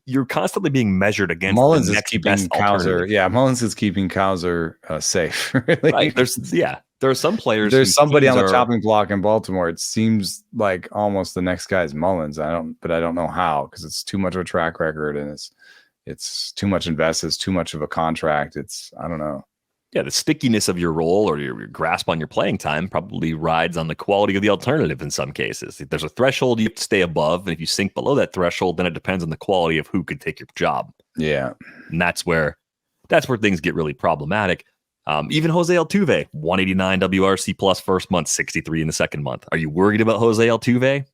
you're constantly being measured against Mullins the is next keeping best Cowser. Yeah, Mullins is keeping Cowser safe. Really. Right. There are some players. There's somebody on the chopping block in Baltimore. It seems like almost the next guy is Mullins. I don't know how, because it's too much of a track record and it's too much invested. It's too much of a contract. I don't know. Yeah, the stickiness of your role or your grasp on your playing time probably rides on the quality of the alternative in some cases. If there's a threshold you have to stay above, and if you sink below that threshold, then it depends on the quality of who could take your job. Yeah. And that's where things get really problematic. Even Jose Altuve, 189 WRC plus first month, 63 in the second month. Are you worried about Jose Altuve?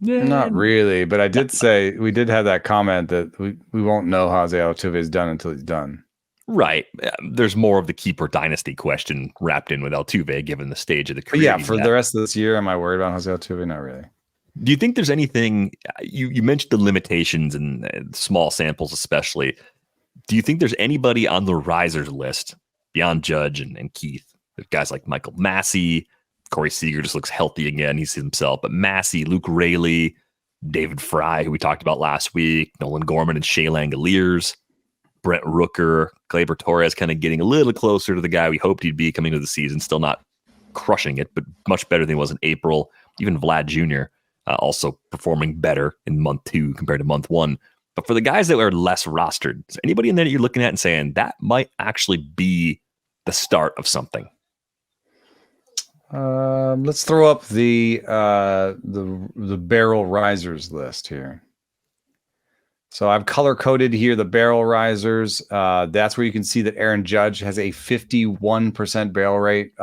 Yeah, not really, but I did say we did have that comment that we won't know how Jose Altuve is done until he's done. Right. There's more of the keeper dynasty question wrapped in with Altuve, given the stage of the career. But yeah, for the rest of this year, am I worried about Jose Altuve? Not really. Do you think there's anything, you mentioned the limitations and small samples especially. Do you think there's anybody on the risers list beyond Judge and Keith? There's guys like Michael Massey, Corey Seager just looks healthy again. He's himself. But Massey, Luke Raley, David Fry, who we talked about last week, Nolan Gorman and Shea Langoliers, Brent Rooker, Gleyber Torres kind of getting a little closer to the guy we hoped he'd be coming into the season. Still not crushing it, but much better than he was in April. Even Vlad Jr. Also performing better in month 2 compared to month 1. But for the guys that are less rostered, is anybody in there that you're looking at and saying that might actually be the start of something? Let's throw up the barrel risers list here. So I've color coded here the barrel risers. That's where you can see that Aaron Judge has a 51% barrel rate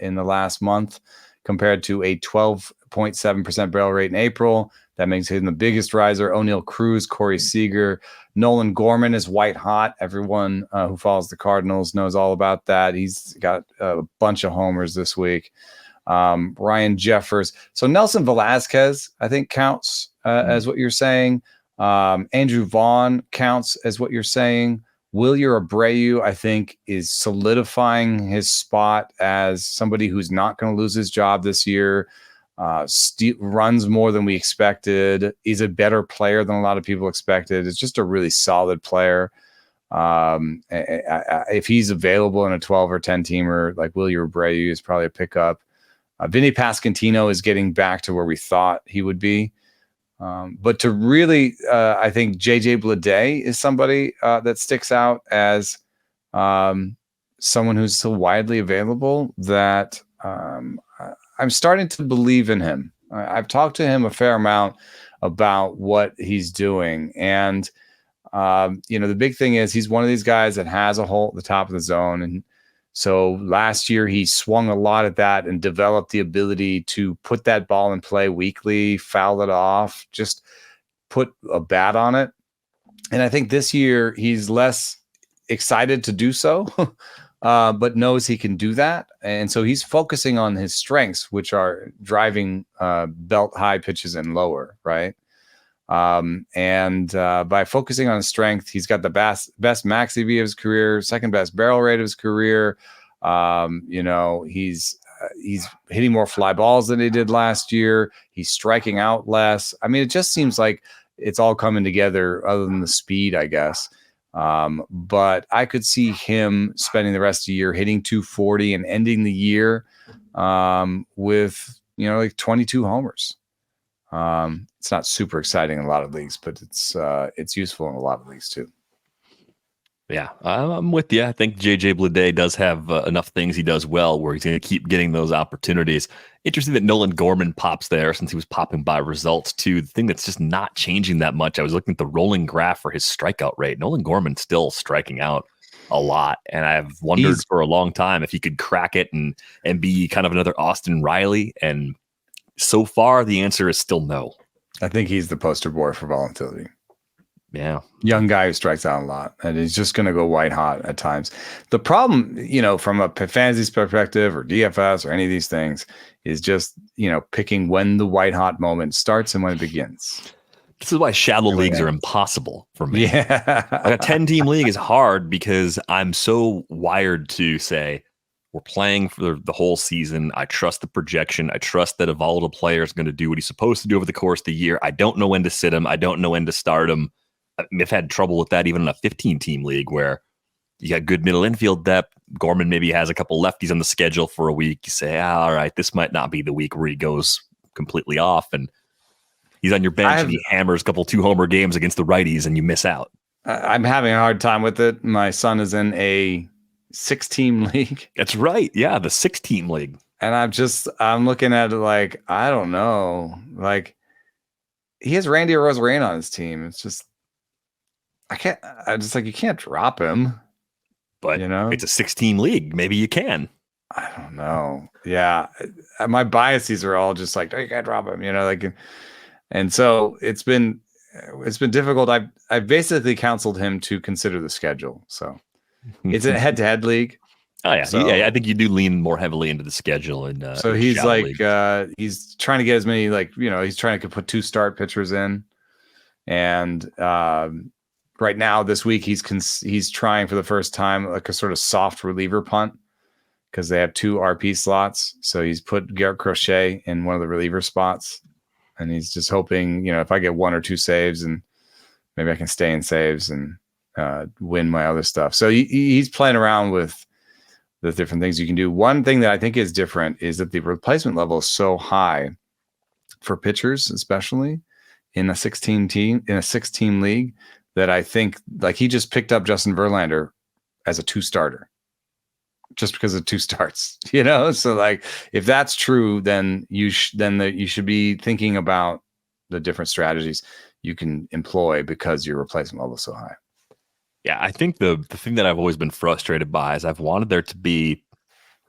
in the last month compared to a 12.7% barrel rate in April. That makes him the biggest riser. O'Neal Cruz, Corey Seager, Nolan Gorman is white hot. Everyone who follows the Cardinals knows all about that. He's got a bunch of homers this week. Ryan Jeffers. So Nelson Velasquez, I think, counts as what you're saying. Andrew Vaughn counts as what you're saying. Wilyer Abreu, I think, is solidifying his spot as somebody who's not going to lose his job this year. Runs more than we expected. He's a better player than a lot of people expected. It's just a really solid player. If he's available in a 12 or 10 teamer, like Wilyer Abreu is probably a pickup. Vinny Pasquantino is getting back to where we thought he would be. But to really, I think JJ Bleday is somebody that sticks out as someone who's still widely available that I'm starting to believe in him. I've talked to him a fair amount about what he's doing. And, the big thing is he's one of these guys that has a hole at the top of the zone. And so last year he swung a lot at that and developed the ability to put that ball in play weekly, foul it off, just put a bat on it. And I think this year he's less excited to do so. but knows he can do that. And so he's focusing on his strengths, which are driving belt high pitches and lower, right? And by focusing on his strength, he's got the best max EV of his career, second best barrel rate of his career. He's hitting more fly balls than he did last year. He's striking out less. I mean, it just seems like it's all coming together other than the speed, I guess. But I could see him spending the rest of the year hitting 240 and ending the year with, like 22 homers. It's not super exciting in a lot of leagues, but it's useful in a lot of leagues too. Yeah, I'm with you. I think JJ Bleday does have enough things he does well where he's going to keep getting those opportunities. Interesting that Nolan Gorman pops there since he was popping by results too. The thing that's just not changing that much, I was looking at the rolling graph for his strikeout rate. Nolan Gorman's still striking out a lot, and I've wondered for a long time if he could crack it and be kind of another Austin Riley, and so far the answer is still no. I think he's the poster boy for volatility. Yeah. Young guy who strikes out a lot, and he's just going to go white hot at times. The problem, from a fantasy perspective or DFS or any of these things is just, picking when the white hot moment starts and when it begins. This is why shallow leagues are impossible for me. Yeah. Like a 10-team league is hard because I'm so wired to say, we're playing for the whole season. I trust the projection. I trust that a volatile player is going to do what he's supposed to do over the course of the year. I don't know when to sit him. I don't know when to start him. I've had trouble with that even in a 15-team league where you got good middle infield depth. Gorman maybe has a couple lefties on the schedule for a week. You say, all right, this might not be the week where he goes completely off, and he's on your bench and he hammers a couple 2-homer games against the righties, and you miss out. I'm having a hard time with it. My son is in a 6-team league. That's right. Yeah, the 6-team league. And I'm looking at it like, I don't know. Like, he has Randy Arozarena on his team. It's just, you can't drop him. But it's a 6-team league. Maybe you can. I don't know. Yeah. My biases are all just like, oh, you can't drop him, and so it's been difficult. I've basically counseled him to consider the schedule. So it's a head-to-head league. Oh yeah. So, yeah. I think you do lean more heavily into the schedule. And so he's like, he's trying to get as many, he's trying to put 2 start pitchers in. And, right now, this week, he's trying for the first time like a sort of soft reliever punt because they have 2 RP slots. So he's put Garrett Crochet in one of the reliever spots, and he's just hoping, if I get 1 or 2 saves, and maybe I can stay in saves and win my other stuff. So he's playing around with the different things you can do. One thing that I think is different is that the replacement level is so high for pitchers, especially in a 6-team league, that I think he just picked up Justin Verlander as a 2-starter just because of 2 starts, So if that's true, then you should be thinking about the different strategies you can employ because your replacement level is so high. Yeah, I think the thing that I've always been frustrated by is I've wanted there to be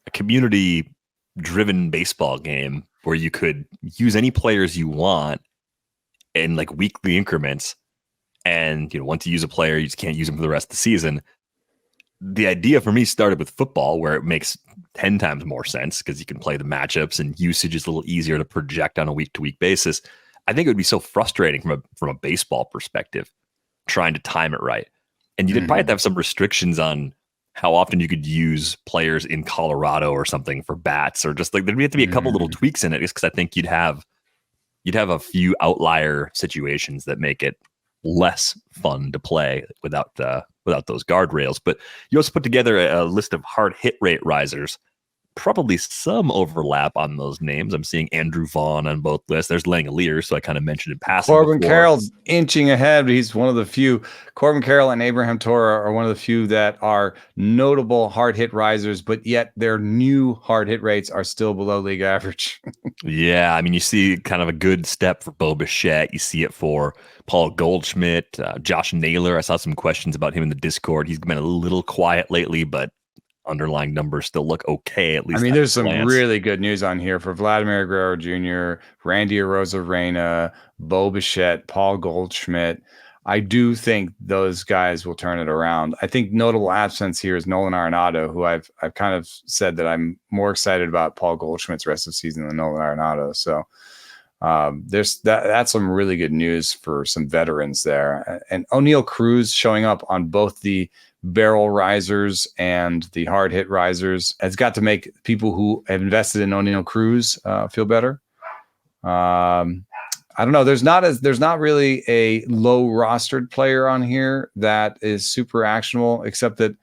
a community-driven baseball game where you could use any players you want in weekly increments. And, once you use a player, you just can't use them for the rest of the season. The idea for me started with football, where it makes 10 times more sense because you can play the matchups and usage is a little easier to project on a week-to-week basis. I think it would be so frustrating from a baseball perspective, trying to time it right. And you did probably have to have some restrictions on how often you could use players in Colorado or something for bats, or just there'd have to be a couple little tweaks in it, just because I think you'd have a few outlier situations that make it less fun to play without those guardrails. But you also put together a list of hard hit rate risers. Probably some overlap on those names. I'm seeing Andrew Vaughn on both lists. There's Langolier, so I kind of mentioned in passing. Corbin Carroll's inching ahead, but he's one of the few. Corbin Carroll and Abraham Torra are one of the few that are notable hard hit risers, but yet their new hard hit rates are still below league average. Yeah, I mean, you see kind of a good step for Bo Bichette. You see it for Paul Goldschmidt, Josh Naylor. I saw some questions about him in the Discord. He's been a little quiet lately, but underlying numbers still look okay, at least. I mean, there's some really good news on here for Vladimir Guerrero Jr., Randy Arozarena, Bo Bichette, Paul Goldschmidt. I do think those guys will turn it around. I think notable absence here is Nolan Arenado, who I've kind of said that I'm more excited about Paul Goldschmidt's rest of the season than Nolan Arenado. So that's some really good news for some veterans there. And O'Neal Cruz showing up on both the barrel risers and the hard hit risers has got to make people who have invested in O'Neal Cruz feel better. I don't know. There's not really a low rostered player on here that is super actionable, except that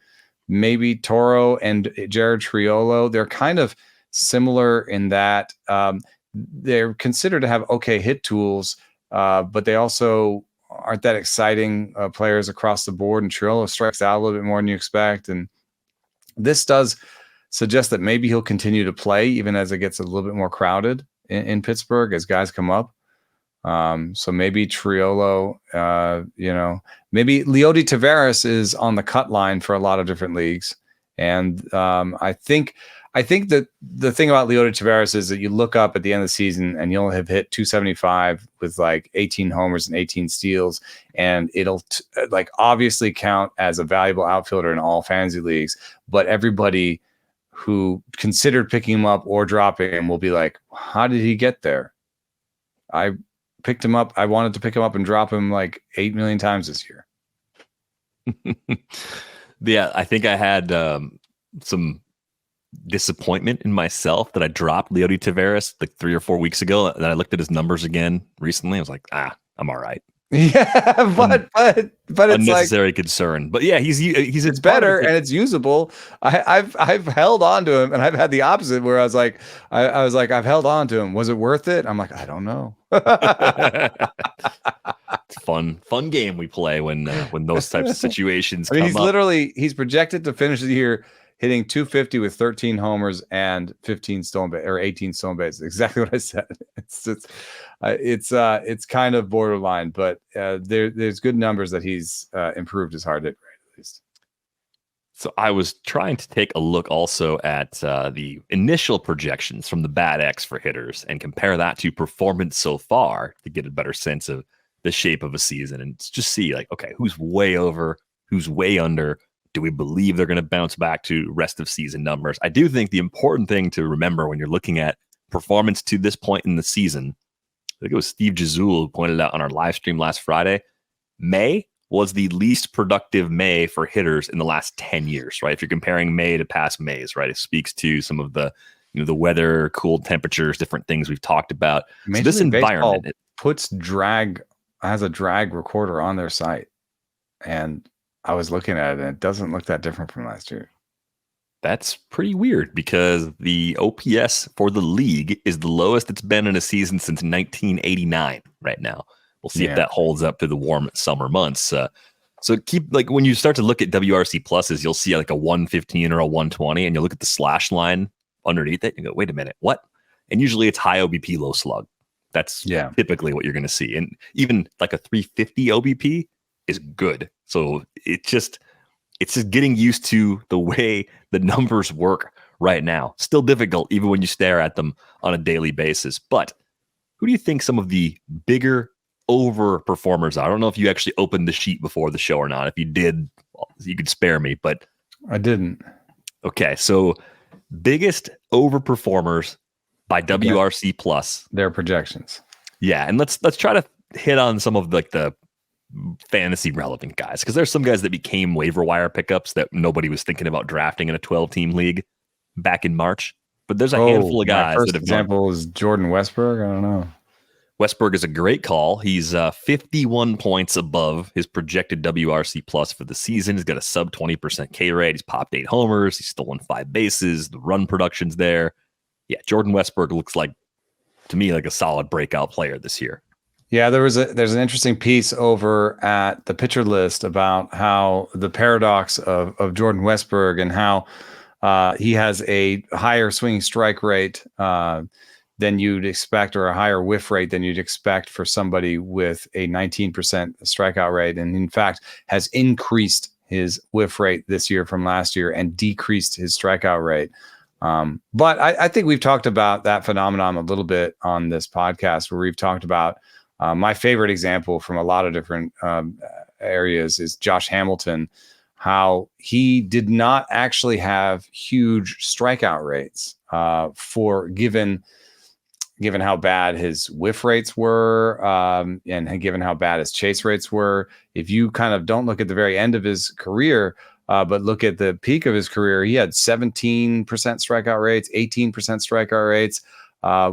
maybe Toro and Jared Triolo. They're kind of similar in that they're considered to have okay hit tools, but they also aren't that exciting players across the board. And Triolo strikes out a little bit more than you expect. And this does suggest that maybe he'll continue to play even as it gets a little bit more crowded in Pittsburgh as guys come up. So maybe Triolo, maybe Leody Taveras is on the cut line for a lot of different leagues. And I think that the thing about Leody Taveras is that you look up at the end of the season and you'll have hit 275 with like 18 homers and 18 steals. And it'll obviously count as a valuable outfielder in all fantasy leagues. But everybody who considered picking him up or dropping him will be like, how did he get there? I picked him up. I wanted to pick him up and drop him like 8 million times this year. Yeah, I think I had some disappointment in myself that I dropped Leody Taveras like 3 or 4 weeks ago. And I looked at his numbers again recently. I was like, I'm all right. Yeah, but it's unnecessary concern. But yeah, he's it's better and it's usable. I've held on to him, and I've had the opposite where I was like I've held on to him. Was it worth it? I'm like, I don't know. It's fun game we play when those types of situations come up. He's projected to finish the year hitting 250 with 13 homers and 15 stolen base or 18 stolen bases. Exactly what I said. It's kind of borderline, but there's good numbers that he's improved his hard hit rate at least. So I was trying to take a look also at the initial projections from the Bad X for hitters and compare that to performance so far to get a better sense of the shape of a season and just see like, okay, who's way over, who's way under. Do we believe they're going to bounce back to rest of season numbers? I do think the important thing to remember when you're looking at performance to this point in the season, I think it was Steve Jazul who pointed out on our live stream last Friday, May was the least productive May for hitters in the last 10 years, right? If you're comparing May to past Mays, right? It speaks to some of the, the weather, cool temperatures, different things we've talked about. So this environment has a drag recorder on their site. And I was looking at it and it doesn't look that different from last year. That's pretty weird because the OPS for the league is the lowest it's been in a season since 1989 right now. We'll see if that holds up to the warm summer months. So keep when you start to look at WRC pluses, you'll see like a 115 or a 120 and you look at the slash line underneath it and go, wait a minute, what? And usually it's high OBP, low slug. That's typically what you're going to see. And even like a 350 OBP is good. So it's just getting used to the way the numbers work right now. Still difficult, even when you stare at them on a daily basis. But who do you think some of the bigger overperformers are? I don't know if you actually opened the sheet before the show or not. If you did, you could spare me, but I didn't. Okay, so biggest overperformers by WRC plus. Their projections. Yeah, and let's try to hit on some of the fantasy relevant guys, because there's some guys that became waiver wire pickups that nobody was thinking about drafting in a 12-team league back in March. But there's a handful of guys. First example is Jordan Westberg. I don't know. Westberg is a great call. He's 51 points above his projected WRC plus for the season. He's got a sub 20% K rate. He's popped 8 homers. He's stolen 5 bases. The run production's there. Yeah, Jordan Westberg looks like, to me, like a solid breakout player this year. Yeah, there's an interesting piece over at the pitcher list about how the paradox of Jordan Westberg and how he has a higher swinging strike rate than you'd expect, or a higher whiff rate than you'd expect for somebody with a 19% strikeout rate. And in fact, has increased his whiff rate this year from last year and decreased his strikeout rate. But I think we've talked about that phenomenon a little bit on this podcast, where we've talked about my favorite example from a lot of different areas is Josh Hamilton, how he did not actually have huge strikeout rates for given how bad his whiff rates were, and given how bad his chase rates were. If you kind of don't look at the very end of his career, but look at the peak of his career, he had 17% strikeout rates, 18% strikeout rates,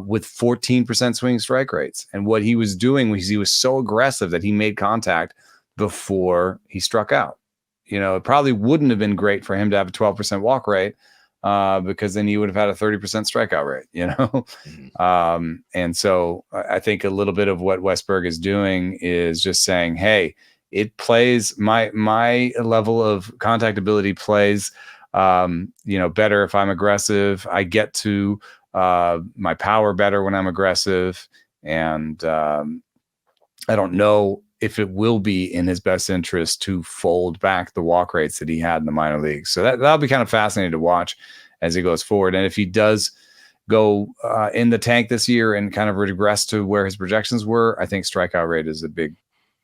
with 14% swing strike rates. And what he was doing was he was so aggressive that he made contact before he struck out. It probably wouldn't have been great for him to have a 12% walk rate, because then he would have had a 30% strikeout rate, and so I think a little bit of what Westberg is doing is just saying, hey, it plays my level of contact ability plays, better if I'm aggressive. I get to my power better when I'm aggressive. And I don't know if it will be in his best interest to fold back the walk rates that he had in the minor leagues. So that'll be kind of fascinating to watch as he goes forward. And if he does go in the tank this year and kind of regress to where his projections were, I think strikeout rate is a big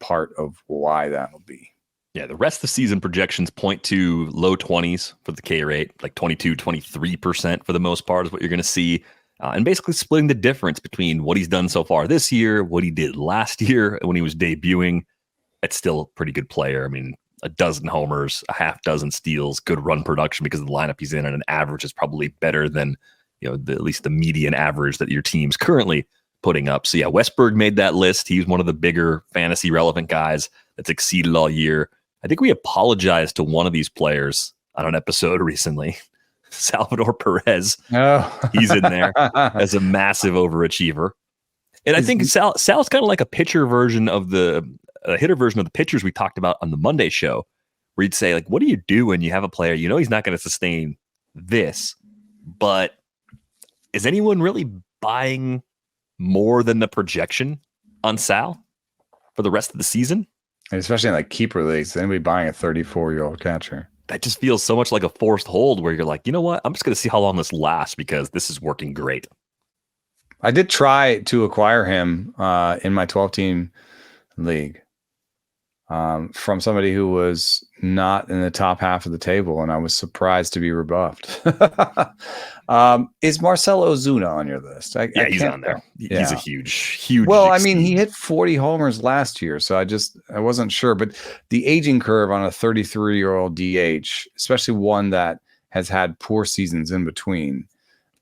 part of why that'll be. Yeah, the rest of the season projections point to low 20s for the K rate, like 22, 23% for the most part is what you're going to see. And basically splitting the difference between what he's done so far this year, what he did last year when he was debuting. It's still a pretty good player. I mean, a dozen homers, a half dozen steals, good run production because of the lineup he's in, and an average is probably better than at least the median average that your team's currently putting up. So yeah, Westberg made that list. He's one of the bigger fantasy relevant guys that's exceeded all year. I think we apologized to one of these players on an episode recently. Salvador Perez. Oh. He's in there as a massive overachiever. And I think Sal's kind of like a pitcher version of a hitter version of the pitchers we talked about on the Monday show, where you'd say, like, what do you do when you have a player, he's not going to sustain this, but is anyone really buying more than the projection on Sal for the rest of the season? And especially in like keeper leagues, anybody buying a 34-year-old catcher? That just feels so much like a forced hold where you're like, you know what? I'm just going to see how long this lasts because this is working great. I did try to acquire him in my 12-team league from somebody who was not in the top half of the table, and I was surprised to be rebuffed. Is Marcell Ozuna on your list? Yeah, he's on there. Yeah. He's a huge. Well, I mean, he hit 40 homers last year, so I wasn't sure. But the aging curve on a 33-year-old DH, especially one that has had poor seasons in between,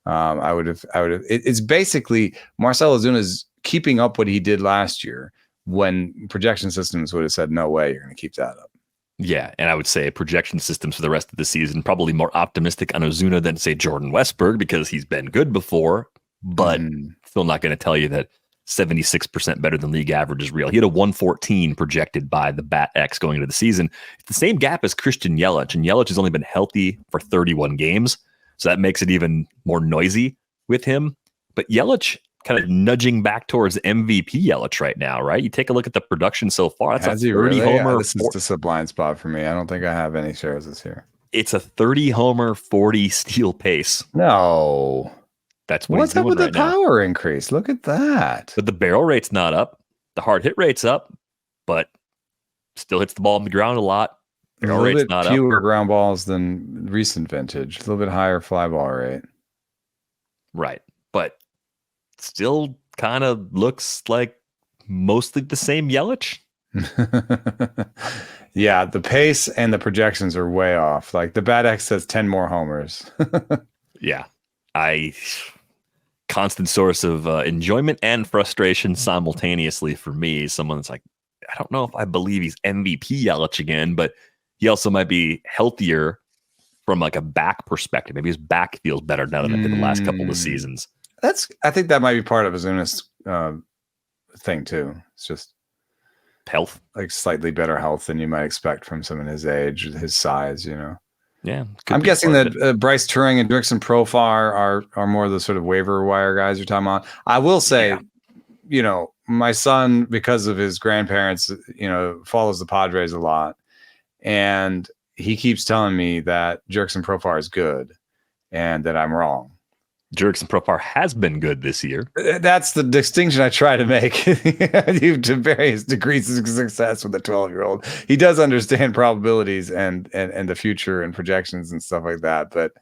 I would have. It's basically Marcell Ozuna's keeping up what he did last year, when projection systems would have said, no way, you're going to keep that up. Yeah, and I would say projection systems for the rest of the season probably more optimistic on Ozuna than, say, Jordan Westberg because he's been good before, but still not going to tell you that 76% better than league average is real. He had a 114 projected by the Bat X going into the season. It's the same gap as Christian Yelich, and Yelich has only been healthy for 31 games, so that makes it even more noisy with him. But Yelich kind of nudging back towards MVP Yelich right now, right? You take a look at the production so far. That's Has a 30 really? homer. This is just a blind spot for me. I don't think I have any shares this year. It's a 30 homer, 40 steal pace. No. That's what What's he's up doing with right the now. power increase? Look at that. But the barrel rate's not up. The hard hit rate's up, but still hits the ball on the ground a lot. Barrel a little rate's bit not fewer up. ground balls than recent vintage. A little bit higher fly ball rate. Right. But still kind of looks like mostly the same Yelich. Yeah, the pace and the projections are way off. Like the Bat X says 10 more homers. Yeah. Constant source of enjoyment and frustration simultaneously for me. Someone that's like, I don't know if I believe he's MVP Yelich again, but he also might be healthier from like a back perspective. Maybe his back feels better now than it did the last couple of seasons. I think that might be part of Ozuna's thing too. It's just Health, like slightly better health than you might expect from someone his age, his size. Yeah, I'm guessing that Bryce Turing and Dixon Profar are more of the sort of waiver wire guys you're talking about. I will say, my son, because of his grandparents, follows the Padres a lot, and he keeps telling me that Jurickson Profar is good and that I'm wrong. Jurickson Profar has been good this year. That's the distinction I try to make. To various degrees of success with a 12-year-old. He does understand probabilities and the future and projections and stuff like that. But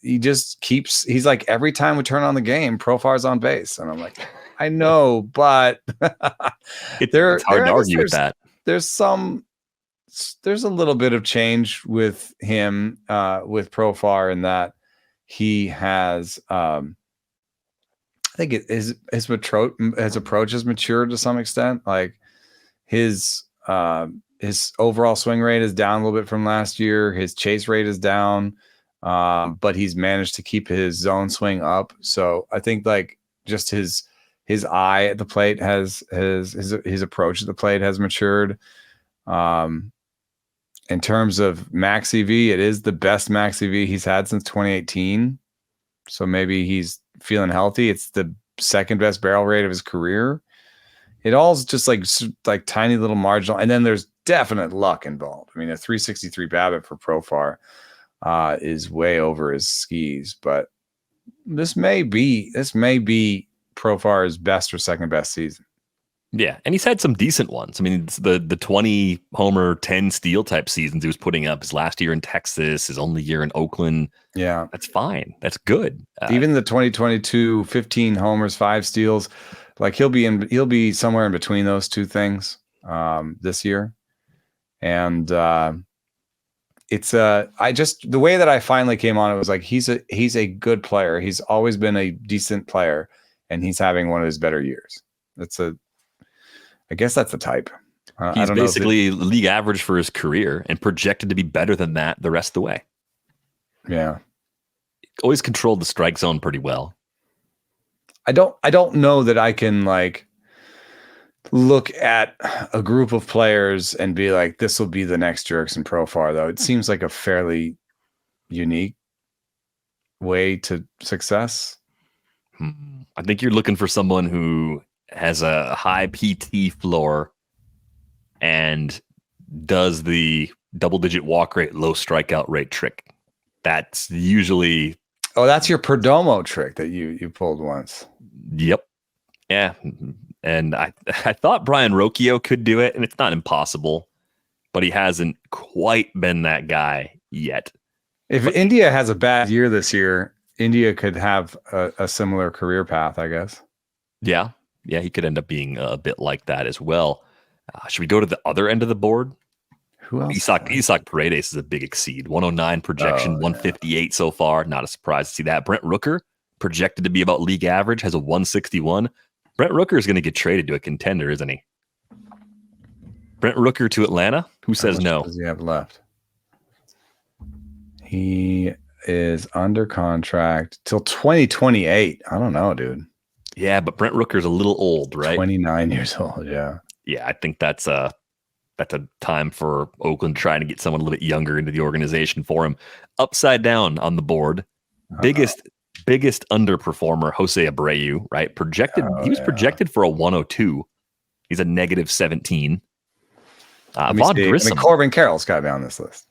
he just he's like, every time we turn on the game, Profar's on base. And I'm like, I know, but it's hard to argue with that. There's a little bit of change with him, with Profar, in that he has, I think his approach has matured to some extent. Like his overall swing rate is down a little bit from last year. His chase rate is down, but he's managed to keep his zone swing up. So I think like just his eye at the plate his approach at the plate has matured. In terms of max EV, it is the best max EV he's had since 2018. So maybe he's feeling healthy. It's the second best barrel rate of his career. It all's just like tiny little marginal. And then there's definite luck involved. I mean, a 363 BABIP for Profar is way over his skis. But this may be Profar's best or second best season. Yeah, and he's had some decent ones. I mean, it's the 20 homer, 10 steal type seasons he was putting up. His last year in Texas, his only year in Oakland. Yeah, that's fine. That's good. Even the 2022 15 homers, 5 steals, like he'll be somewhere in between those two things this year. And it's the way that I finally came on it was like he's a good player. He's always been a decent player, and he's having one of his better years. I guess that's the type. He's basically league average for his career and projected to be better than that the rest of the way. Yeah. Always controlled the strike zone pretty well. I don't know that I can like look at a group of players and be like, this will be the next Jurickson Profar, though. It seems like a fairly unique way to success. I think you're looking for someone who has a high PT floor and does the double-digit walk rate, low strikeout rate trick. That's usually... Oh, that's your Perdomo trick that you pulled once. Yep. Yeah. And I thought Brian Rocchio could do it, and it's not impossible, but he hasn't quite been that guy yet. If India has a bad year this year, India could have a similar career path, I guess. Yeah. Yeah, he could end up being a bit like that as well. Should we go to the other end of the board? Who else? Isak Paredes is a big exceed. 109 projection, 158 so far. Not a surprise to see that. Brent Rooker, projected to be about league average, has a 161. Brent Rooker is going to get traded to a contender, isn't he? Brent Rooker to Atlanta? Who says no? What does he have left? He is under contract till 2028. I don't know, dude. Yeah, but Brent Rooker's a little old, right? 29 years old, yeah. Yeah, I think that's a time for Oakland trying to get someone a little bit younger into the organization for him. Upside down on the board, biggest underperformer, Jose Abreu, right? He was projected for a 102. He's a negative 17. Vaughn Grissom. Corbin Carroll's got to be on this list.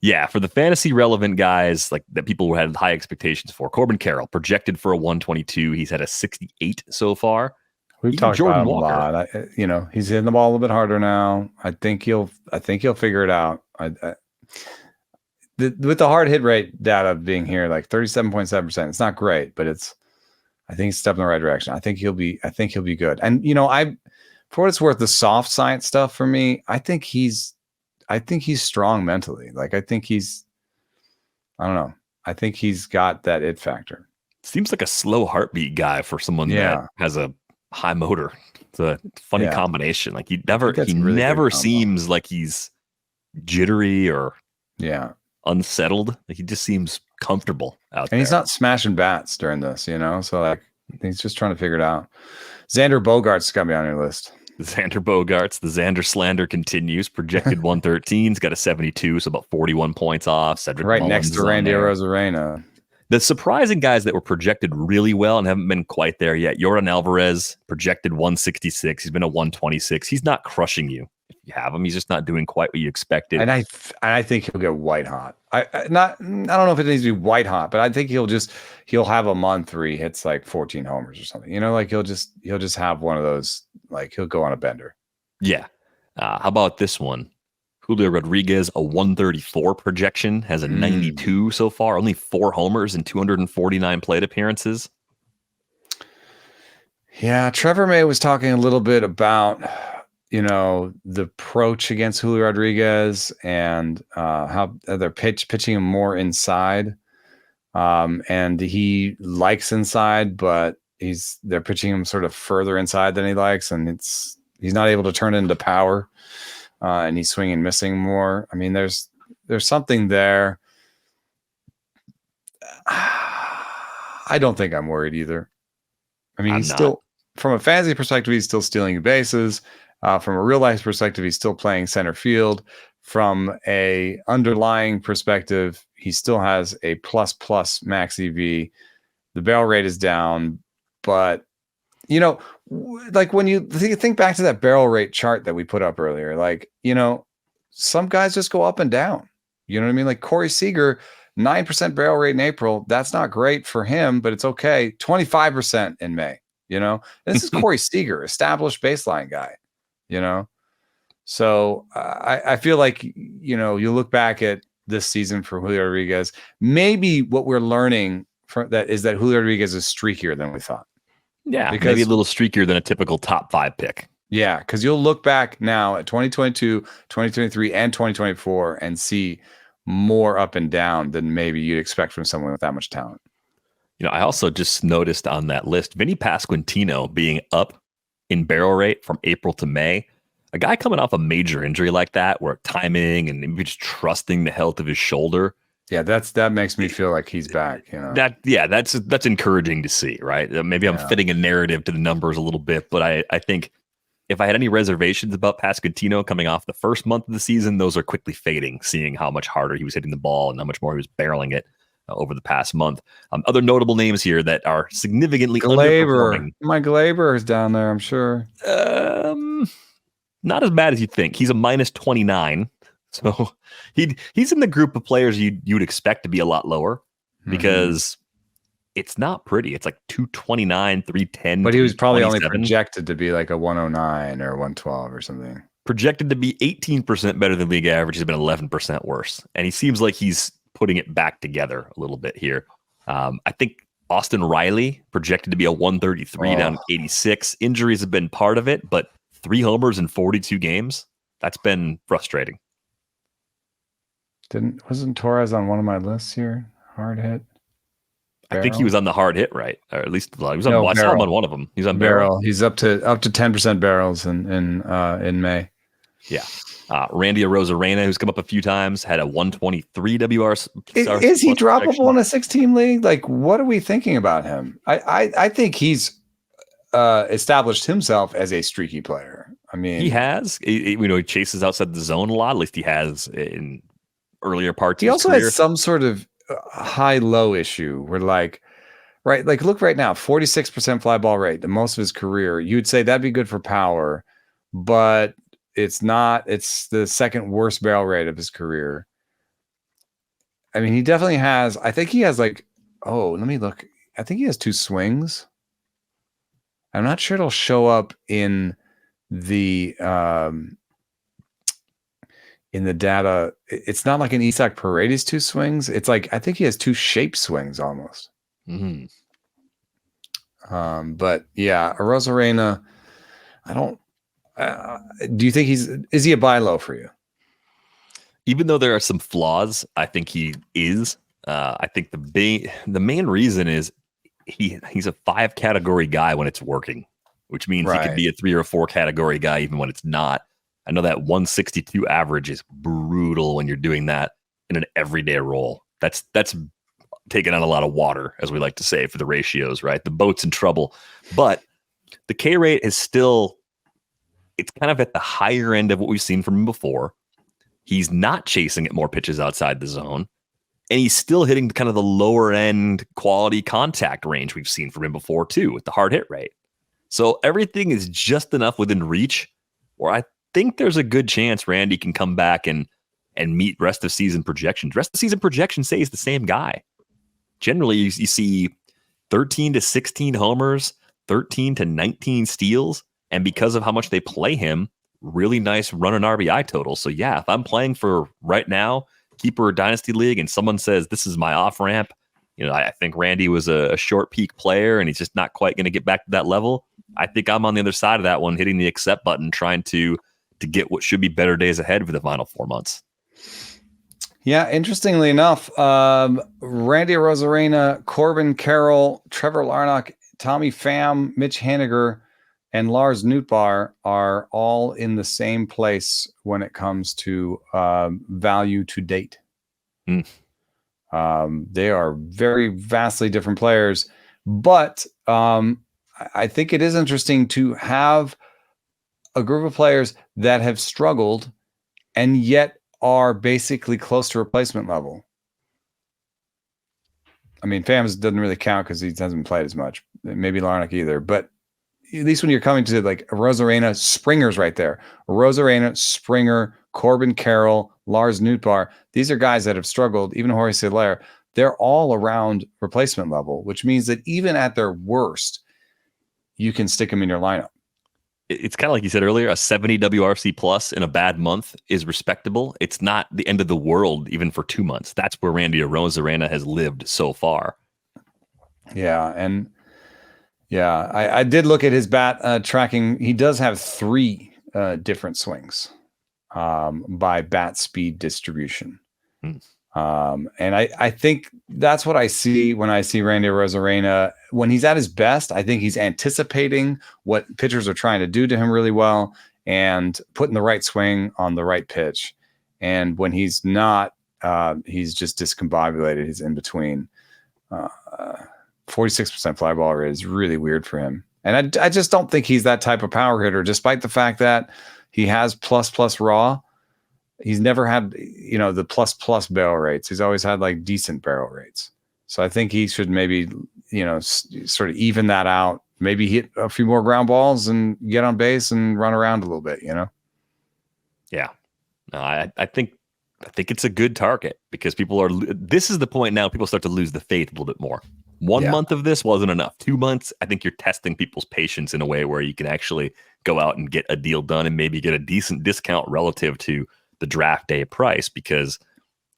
Yeah, for the fantasy relevant guys like that people had high expectations for. Corbin Carroll projected for a 122. He's had a 68 so far. We've talked about him a lot. He's hitting the ball a little bit harder now. I think he'll figure it out. With the hard hit rate data being here, like 37.7%, it's not great, but I think it's a step in the right direction. I think he'll be good. And for what it's worth, the soft science stuff for me, I think he's strong mentally. Like I don't know. I think he's got that it factor. Seems like a slow heartbeat guy for someone that has a high motor. It's a funny combination. Like he never seems like he's jittery or unsettled. Like he just seems comfortable out there. And he's not smashing bats during this, so like he's just trying to figure it out. Xander Bogaerts got me on your list. Xander Bogaerts, the Xander slander continues. Projected 113. He's got a 72, so about 41 points off. Cedric right Mullins next to Randy Arozarena. The surprising guys that were projected really well and haven't been quite there yet. Yordan Alvarez, projected 166. He's been a 126. He's not crushing you. you have him. He's just not doing quite what you expected. And I think he'll get white hot. I don't know if it needs to be white hot, but I think he'll have a month where he hits like 14 homers or something. You know, like he'll just have one of those, like he'll go on a bender. Yeah. How about this one? Julio Rodriguez, a 134 projection, has a 92 so far, only 4 homers and 249 plate appearances. Yeah, Trevor May was talking a little bit about, you know, the approach against Julio Rodriguez and how they're pitching him more inside. And he likes inside, but they're pitching him sort of further inside than he likes, and he's not able to turn it into power. And he's swinging, missing more. I mean, there's something there. I don't think I'm worried either. I mean, he's still, from a fantasy perspective, he's still stealing bases. From a real life perspective, he's still playing center field. From a underlying perspective, he still has a plus max EV. The barrel rate is down, but you know, like when you think back to that barrel rate chart that we put up earlier, like, you know, some guys just go up and down. You know what I mean? Like Corey Seager, 9% barrel rate in April. That's not great for him, but it's okay. 25% in May, you know, this is Corey Seager, established baseline guy, you know? So I feel like, you know, you look back at this season for Julio Rodriguez, maybe what we're learning from that is that Julio Rodriguez is streakier than we thought. Yeah, because maybe a little streakier than a typical top 5 pick. Yeah, because you'll look back now at 2022, 2023, and 2024 and see more up and down than maybe you'd expect from someone with that much talent. You know, I also just noticed on that list, Vinny Pasquantino being up in barrel rate from April to May. A guy coming off a major injury like that, where timing and maybe just trusting the health of his shoulder. Yeah, that makes me feel like he's back. You know, that's encouraging to see, right? Maybe I'm fitting a narrative to the numbers a little bit, but I think if I had any reservations about Pasquantino coming off the first month of the season, those are quickly fading, seeing how much harder he was hitting the ball and how much more he was barreling it over the past month. Other notable names here that are significantly underperforming. Mike Glaber is down there, I'm sure. Not as bad as you think. He's a minus 29. So he's in the group of players you'd expect to be a lot lower because it's not pretty. It's like 229, 310. But he was probably only projected to be like a 109 or 112 or something. Projected to be 18% better than league average. He's been 11% worse. And he seems like he's putting it back together a little bit here. I think Austin Riley projected to be a 133 down 86. Injuries have been part of it, but 3 homers in 42 games. That's been frustrating. Wasn't Torres on one of my lists here? Hard hit. Barrel? I think he was on the hard hit, right? Or at least he was on. I saw him on one of them. He's on barrel. He's up to 10% barrels in May. Yeah. Randy Arozarena, who's come up a few times, had a 123 WR. Is he droppable in a 6-team league? Like, what are we thinking about him? I think he's established himself as a streaky player. I mean, he has. He chases outside the zone a lot. At least he has in earlier parts. He also has some sort of high-low issue where, like, right, like look right now, 46% fly ball rate, the most of his career. You'd say that'd be good for power, but it's not. It's the second worst barrel rate of his career. I mean, he definitely has. I think he has like. Oh, let me look. I think he has 2 swings. I'm not sure it'll show up in the data. It's not like an Isaac Paredes 2 swings. It's like I think he has 2 shape swings almost. Mm-hmm. But yeah, Arozarena, I don't. Do you think is he a buy low for you? Even though there are some flaws, I think he is. I think the main reason is he's a 5 category guy when it's working, which means he could be a 3 or 4 category guy even when it's not. I know that 162 average is brutal when you're doing that in an everyday role. That's taking on a lot of water, as we like to say, for the ratios, right? The boat's in trouble. But the K rate is still, it's kind of at the higher end of what we've seen from him before. He's not chasing at more pitches outside the zone. And he's still hitting kind of the lower end quality contact range we've seen from him before, too, with the hard hit rate. So everything is just enough within reach where think there's a good chance Randy can come back and meet rest of season projections. Rest of season projections say he's the same guy. Generally, you see 13 to 16 homers, 13 to 19 steals, and because of how much they play him, really nice run and RBI total. So yeah, if I'm playing for right now, keeper dynasty league, and someone says this is my off ramp, I think Randy was a short peak player and he's just not quite going to get back to that level. I think I'm on the other side of that one, hitting the accept button, trying to get what should be better days ahead for the final 4 months. Yeah, interestingly enough, Randy Arozarena, Corbin Carroll, Trevor Larnach, Tommy Pham, Mitch Haniger, and Lars Nootbaar are all in the same place when it comes to value to date. They are very vastly different players, but I think it is interesting to have a group of players that have struggled and yet are basically close to replacement level. I mean, Phams doesn't really count because he hasn't played as much. Maybe Larnach either. But at least when you're coming to like Arozarena, Springer's right there. Arozarena, Springer, Corbin Carroll, Lars Nootbaar. These are guys that have struggled. Even Jorge Soler, they're all around replacement level, which means that even at their worst, you can stick them in your lineup. It's kind of like you said earlier, a 70 WRC plus in a bad month is respectable. It's not the end of the world, even for 2 months. That's where Randy Arozarena has lived so far. Yeah, and I did look at his bat tracking. He does have 3 different swings by bat speed distribution. And I think that's what I see when I see Randy Arozarena. When he's at his best, I think he's anticipating what pitchers are trying to do to him really well and putting the right swing on the right pitch. And when he's not, he's just discombobulated. He's in between. 46% fly ball rate is really weird for him. And I just don't think he's that type of power hitter, despite the fact that he has plus raw. He's never had, the plus barrel rates. He's always had like decent barrel rates. So I think he should maybe, sort of even that out, maybe hit a few more ground balls and get on base and run around a little bit, Yeah. No, I think it's a good target because this is the point now people start to lose the faith a little bit more. 1 month of this wasn't enough. 2 months, I think you're testing people's patience in a way where you can actually go out and get a deal done and maybe get a decent discount relative to the draft day price because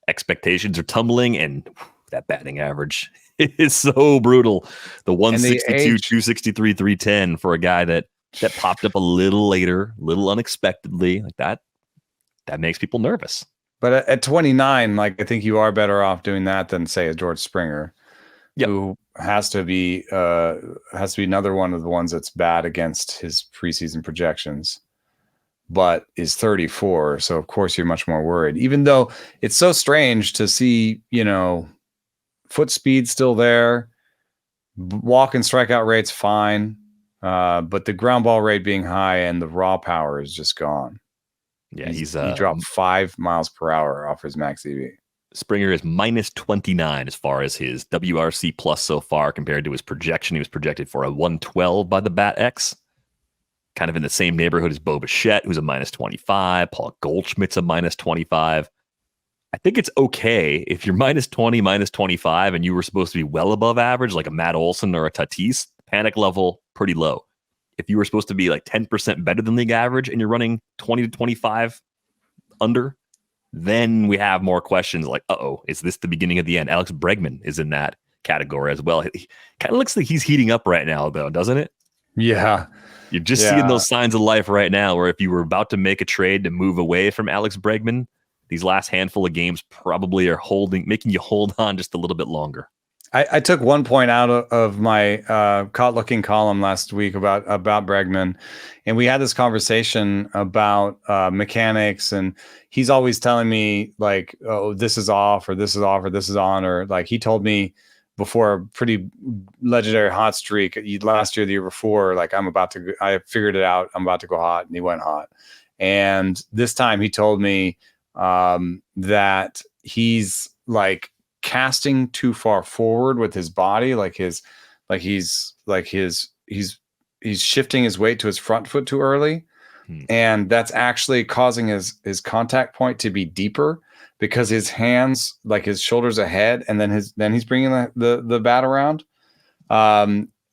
expectations are tumbling and that batting average is so brutal. The 162, 263, 310 for a guy that popped up a little later, a little unexpectedly like that makes people nervous. But at 29, like I think you are better off doing that than say a George Springer, who has to be another one of the ones that's bad against his preseason projections, but is 34. So of course you're much more worried, even though it's so strange to see, foot speed still there, walk and strikeout rates fine, but the ground ball rate being high and the raw power is just gone. Yeah, he dropped 5 miles per hour off his max EV. Springer is minus 29 as far as his WRC plus so far compared to his projection. He was projected for a 112 by the Bat X. Kind of in the same neighborhood as Bo Bichette, who's a minus 25. Paul Goldschmidt's a minus 25. I think it's okay if you're minus 20, minus 25, and you were supposed to be well above average, like a Matt Olson or a Tatis, panic level pretty low. If you were supposed to be like 10% better than league average and you're running 20 to 25 under, then we have more questions like, is this the beginning of the end? Alex Bregman is in that category as well. He kind of looks like he's heating up right now, though, doesn't it? Yeah. You're just seeing those signs of life right now where if you were about to make a trade to move away from Alex Bregman, these last handful of games probably are making you hold on just a little bit longer. I took 1 point out of my caught looking column last week about Bregman, and we had this conversation about mechanics, and he's always telling me like, oh, this is off or this is off or this is on, or like he told me before a pretty legendary hot streak last year, the year before, like I figured it out, I'm about to go hot, and he went hot. And this time he told me that he's like casting too far forward with his body, he's shifting his weight to his front foot too early. And that's actually causing his contact point to be deeper because his hands, like his shoulders ahead, and then he's bringing the bat around.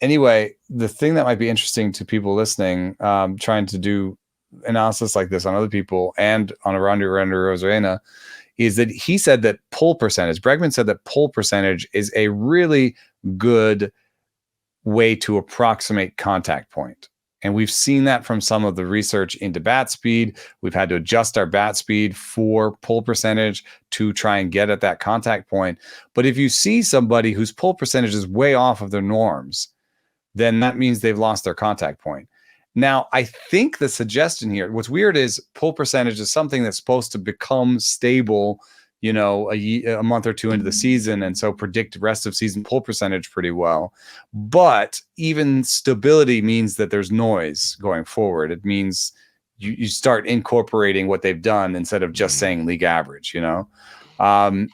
Anyway, the thing that might be interesting to people listening, trying to do analysis like this on other people and on Arozarena, is that he said that pull percentage, Bregman said that pull percentage is a really good way to approximate contact point. And we've seen that from some of the research into bat speed. We've had to adjust our bat speed for pull percentage to try and get at that contact point. But if you see somebody whose pull percentage is way off of their norms, then that means they've lost their contact point. Now, I think the suggestion here, what's weird is pull percentage is something that's supposed to become stable, a month or two into the season, and so predict rest of season pull percentage pretty well. But even stability means that there's noise going forward. It means you start incorporating what they've done instead of just saying league average, I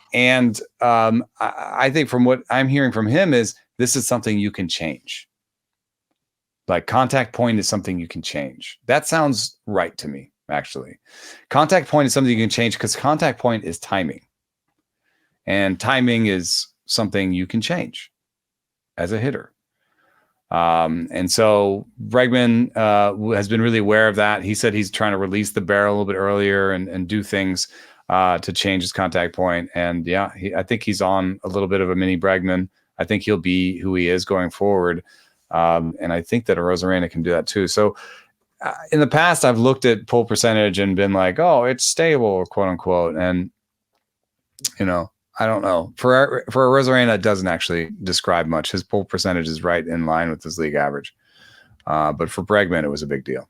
think from what I'm hearing from him is this is something you can change. Like contact point is something you can change. That sounds right to me. Actually, contact point is something you can change because contact point is timing, and timing is something you can change as a hitter. And so Bregman has been really aware of that. He said he's trying to release the barrel a little bit earlier and do things to change his contact point. And yeah, I think he's on a little bit of a mini Bregman. I think he'll be who he is going forward. And I think that Arozarena can do that too. So in the past, I've looked at pull percentage and been like, oh, it's stable, quote unquote. And, I don't know. For Arozarena, it doesn't actually describe much. His pull percentage is right in line with his league average. But for Bregman, it was a big deal.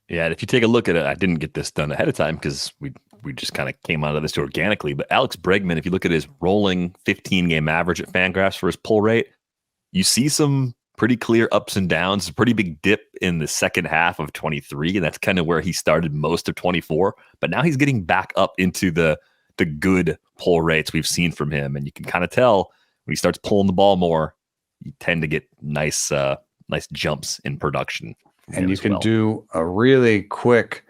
Yeah, and if you take a look at it, I didn't get this done ahead of time because we just kind of came out of this organically. But Alex Bregman, if you look at his rolling 15-game average at Fangraphs for his pull rate, you see some pretty clear ups and downs, a pretty big dip in the second half of 23, and that's kind of where he started most of 24. But now he's getting back up into the good pull rates we've seen from him, and you can kind of tell when he starts pulling the ball more, you tend to get nice jumps in production. And you can do a really quick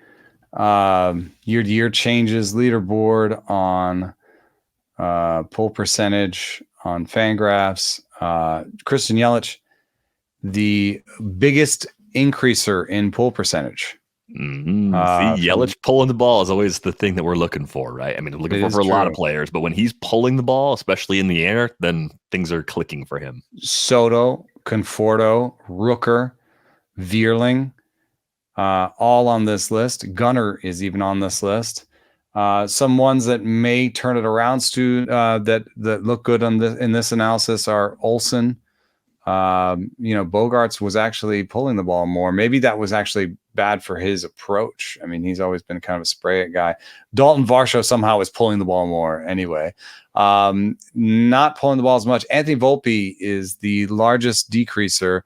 year-to-year changes leaderboard on pull percentage on Fangraphs. Christian Yelich, the biggest increaser in pull percentage. Mm-hmm. See, Yelich pulling the ball is always the thing that we're looking for, right? I mean, we're looking for a lot of players, but when he's pulling the ball, especially in the air, then things are clicking for him. Soto, Conforto, Rooker, Vierling, all on this list. Gunnar is even on this list. Some ones that may turn it around, Stu, that look good in this analysis are Olsen. Bogarts was actually pulling the ball more. Maybe that was actually bad for his approach. I mean, he's always been kind of a spray it guy. Dalton Varsho somehow is pulling the ball more anyway. Not pulling the ball as much. Anthony Volpe is the largest decreaser.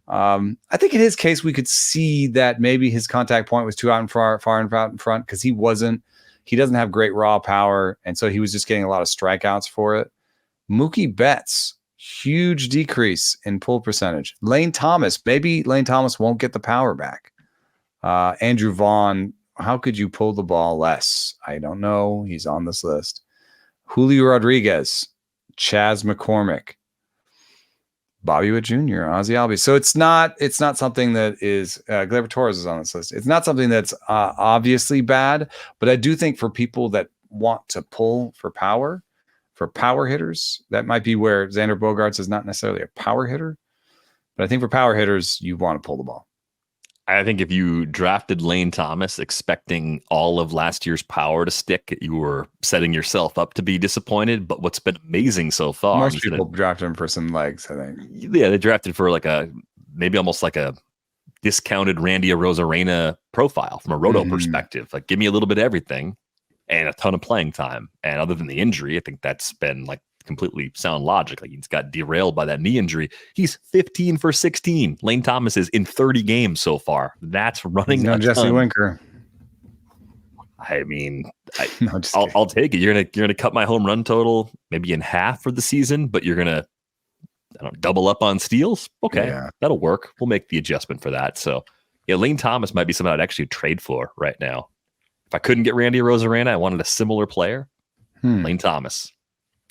I think in his case, we could see that maybe his contact point was too out in far out in front because he doesn't have great raw power. And so he was just getting a lot of strikeouts for it. Mookie Betts, huge decrease in pull percentage. Lane Thomas, maybe Lane Thomas won't get the power back. Andrew Vaughn, how could you pull the ball less? I don't know. He's on this list. Julio Rodriguez, Chas McCormick, Bobby Witt Jr., Ozzie Albies. So it's not something that is Gleyber Torres is on this list. It's not something that's obviously bad, but I do think for people that want to pull for power hitters, that might be where Xander Bogaerts is not necessarily a power hitter, but I think for power hitters, you want to pull the ball. I think if you drafted Lane Thomas expecting all of last year's power to stick, you were setting yourself up to be disappointed. But what's been amazing so far, most people drafted him for some legs, I think. Yeah, they drafted for maybe almost like a discounted Randy Arozarena profile from a roto perspective. Like, give me a little bit of everything and a ton of playing time. And other than the injury, I think that's been like completely sound logic. Like, he's got derailed by that knee injury. He's 15 for 16. Lane Thomas is in 30 games so far. That's running. No Jesse Winker. I mean, I'll take it. You're gonna cut my home run total maybe in half for the season, but you're gonna double up on steals. Okay, yeah. That'll work. We'll make the adjustment for that. So Yeah, Lane Thomas might be someone I'd actually trade for right now. If I couldn't get Randy Arozarena, I wanted a similar player. Lane Thomas.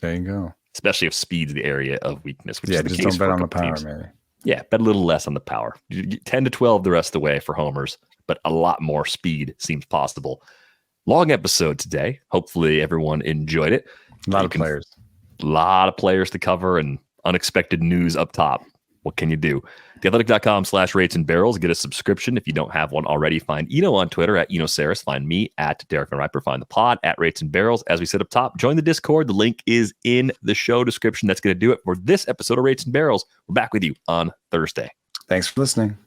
There you go. Especially if speed's the area of weakness. Which Yeah, is the just case don't bet for a on the couple power, teams. maybe. Yeah, bet a little less on the power. 10 to 12 the rest of the way for homers, but a lot more speed seems possible. Long episode today. Hopefully everyone enjoyed it. A lot of players. A lot of players to cover and unexpected news up top. What can you do? TheAthletic.com/rates and barrels. Get a subscription if you don't have one already. Find Eno on Twitter at EnoSaris. Find me at Derek and Riper. Find the pod at Rates and Barrels. As we said up top, join the Discord. The link is in the show description. That's going to do it for this episode of Rates and Barrels. We're back with you on Thursday. Thanks for listening.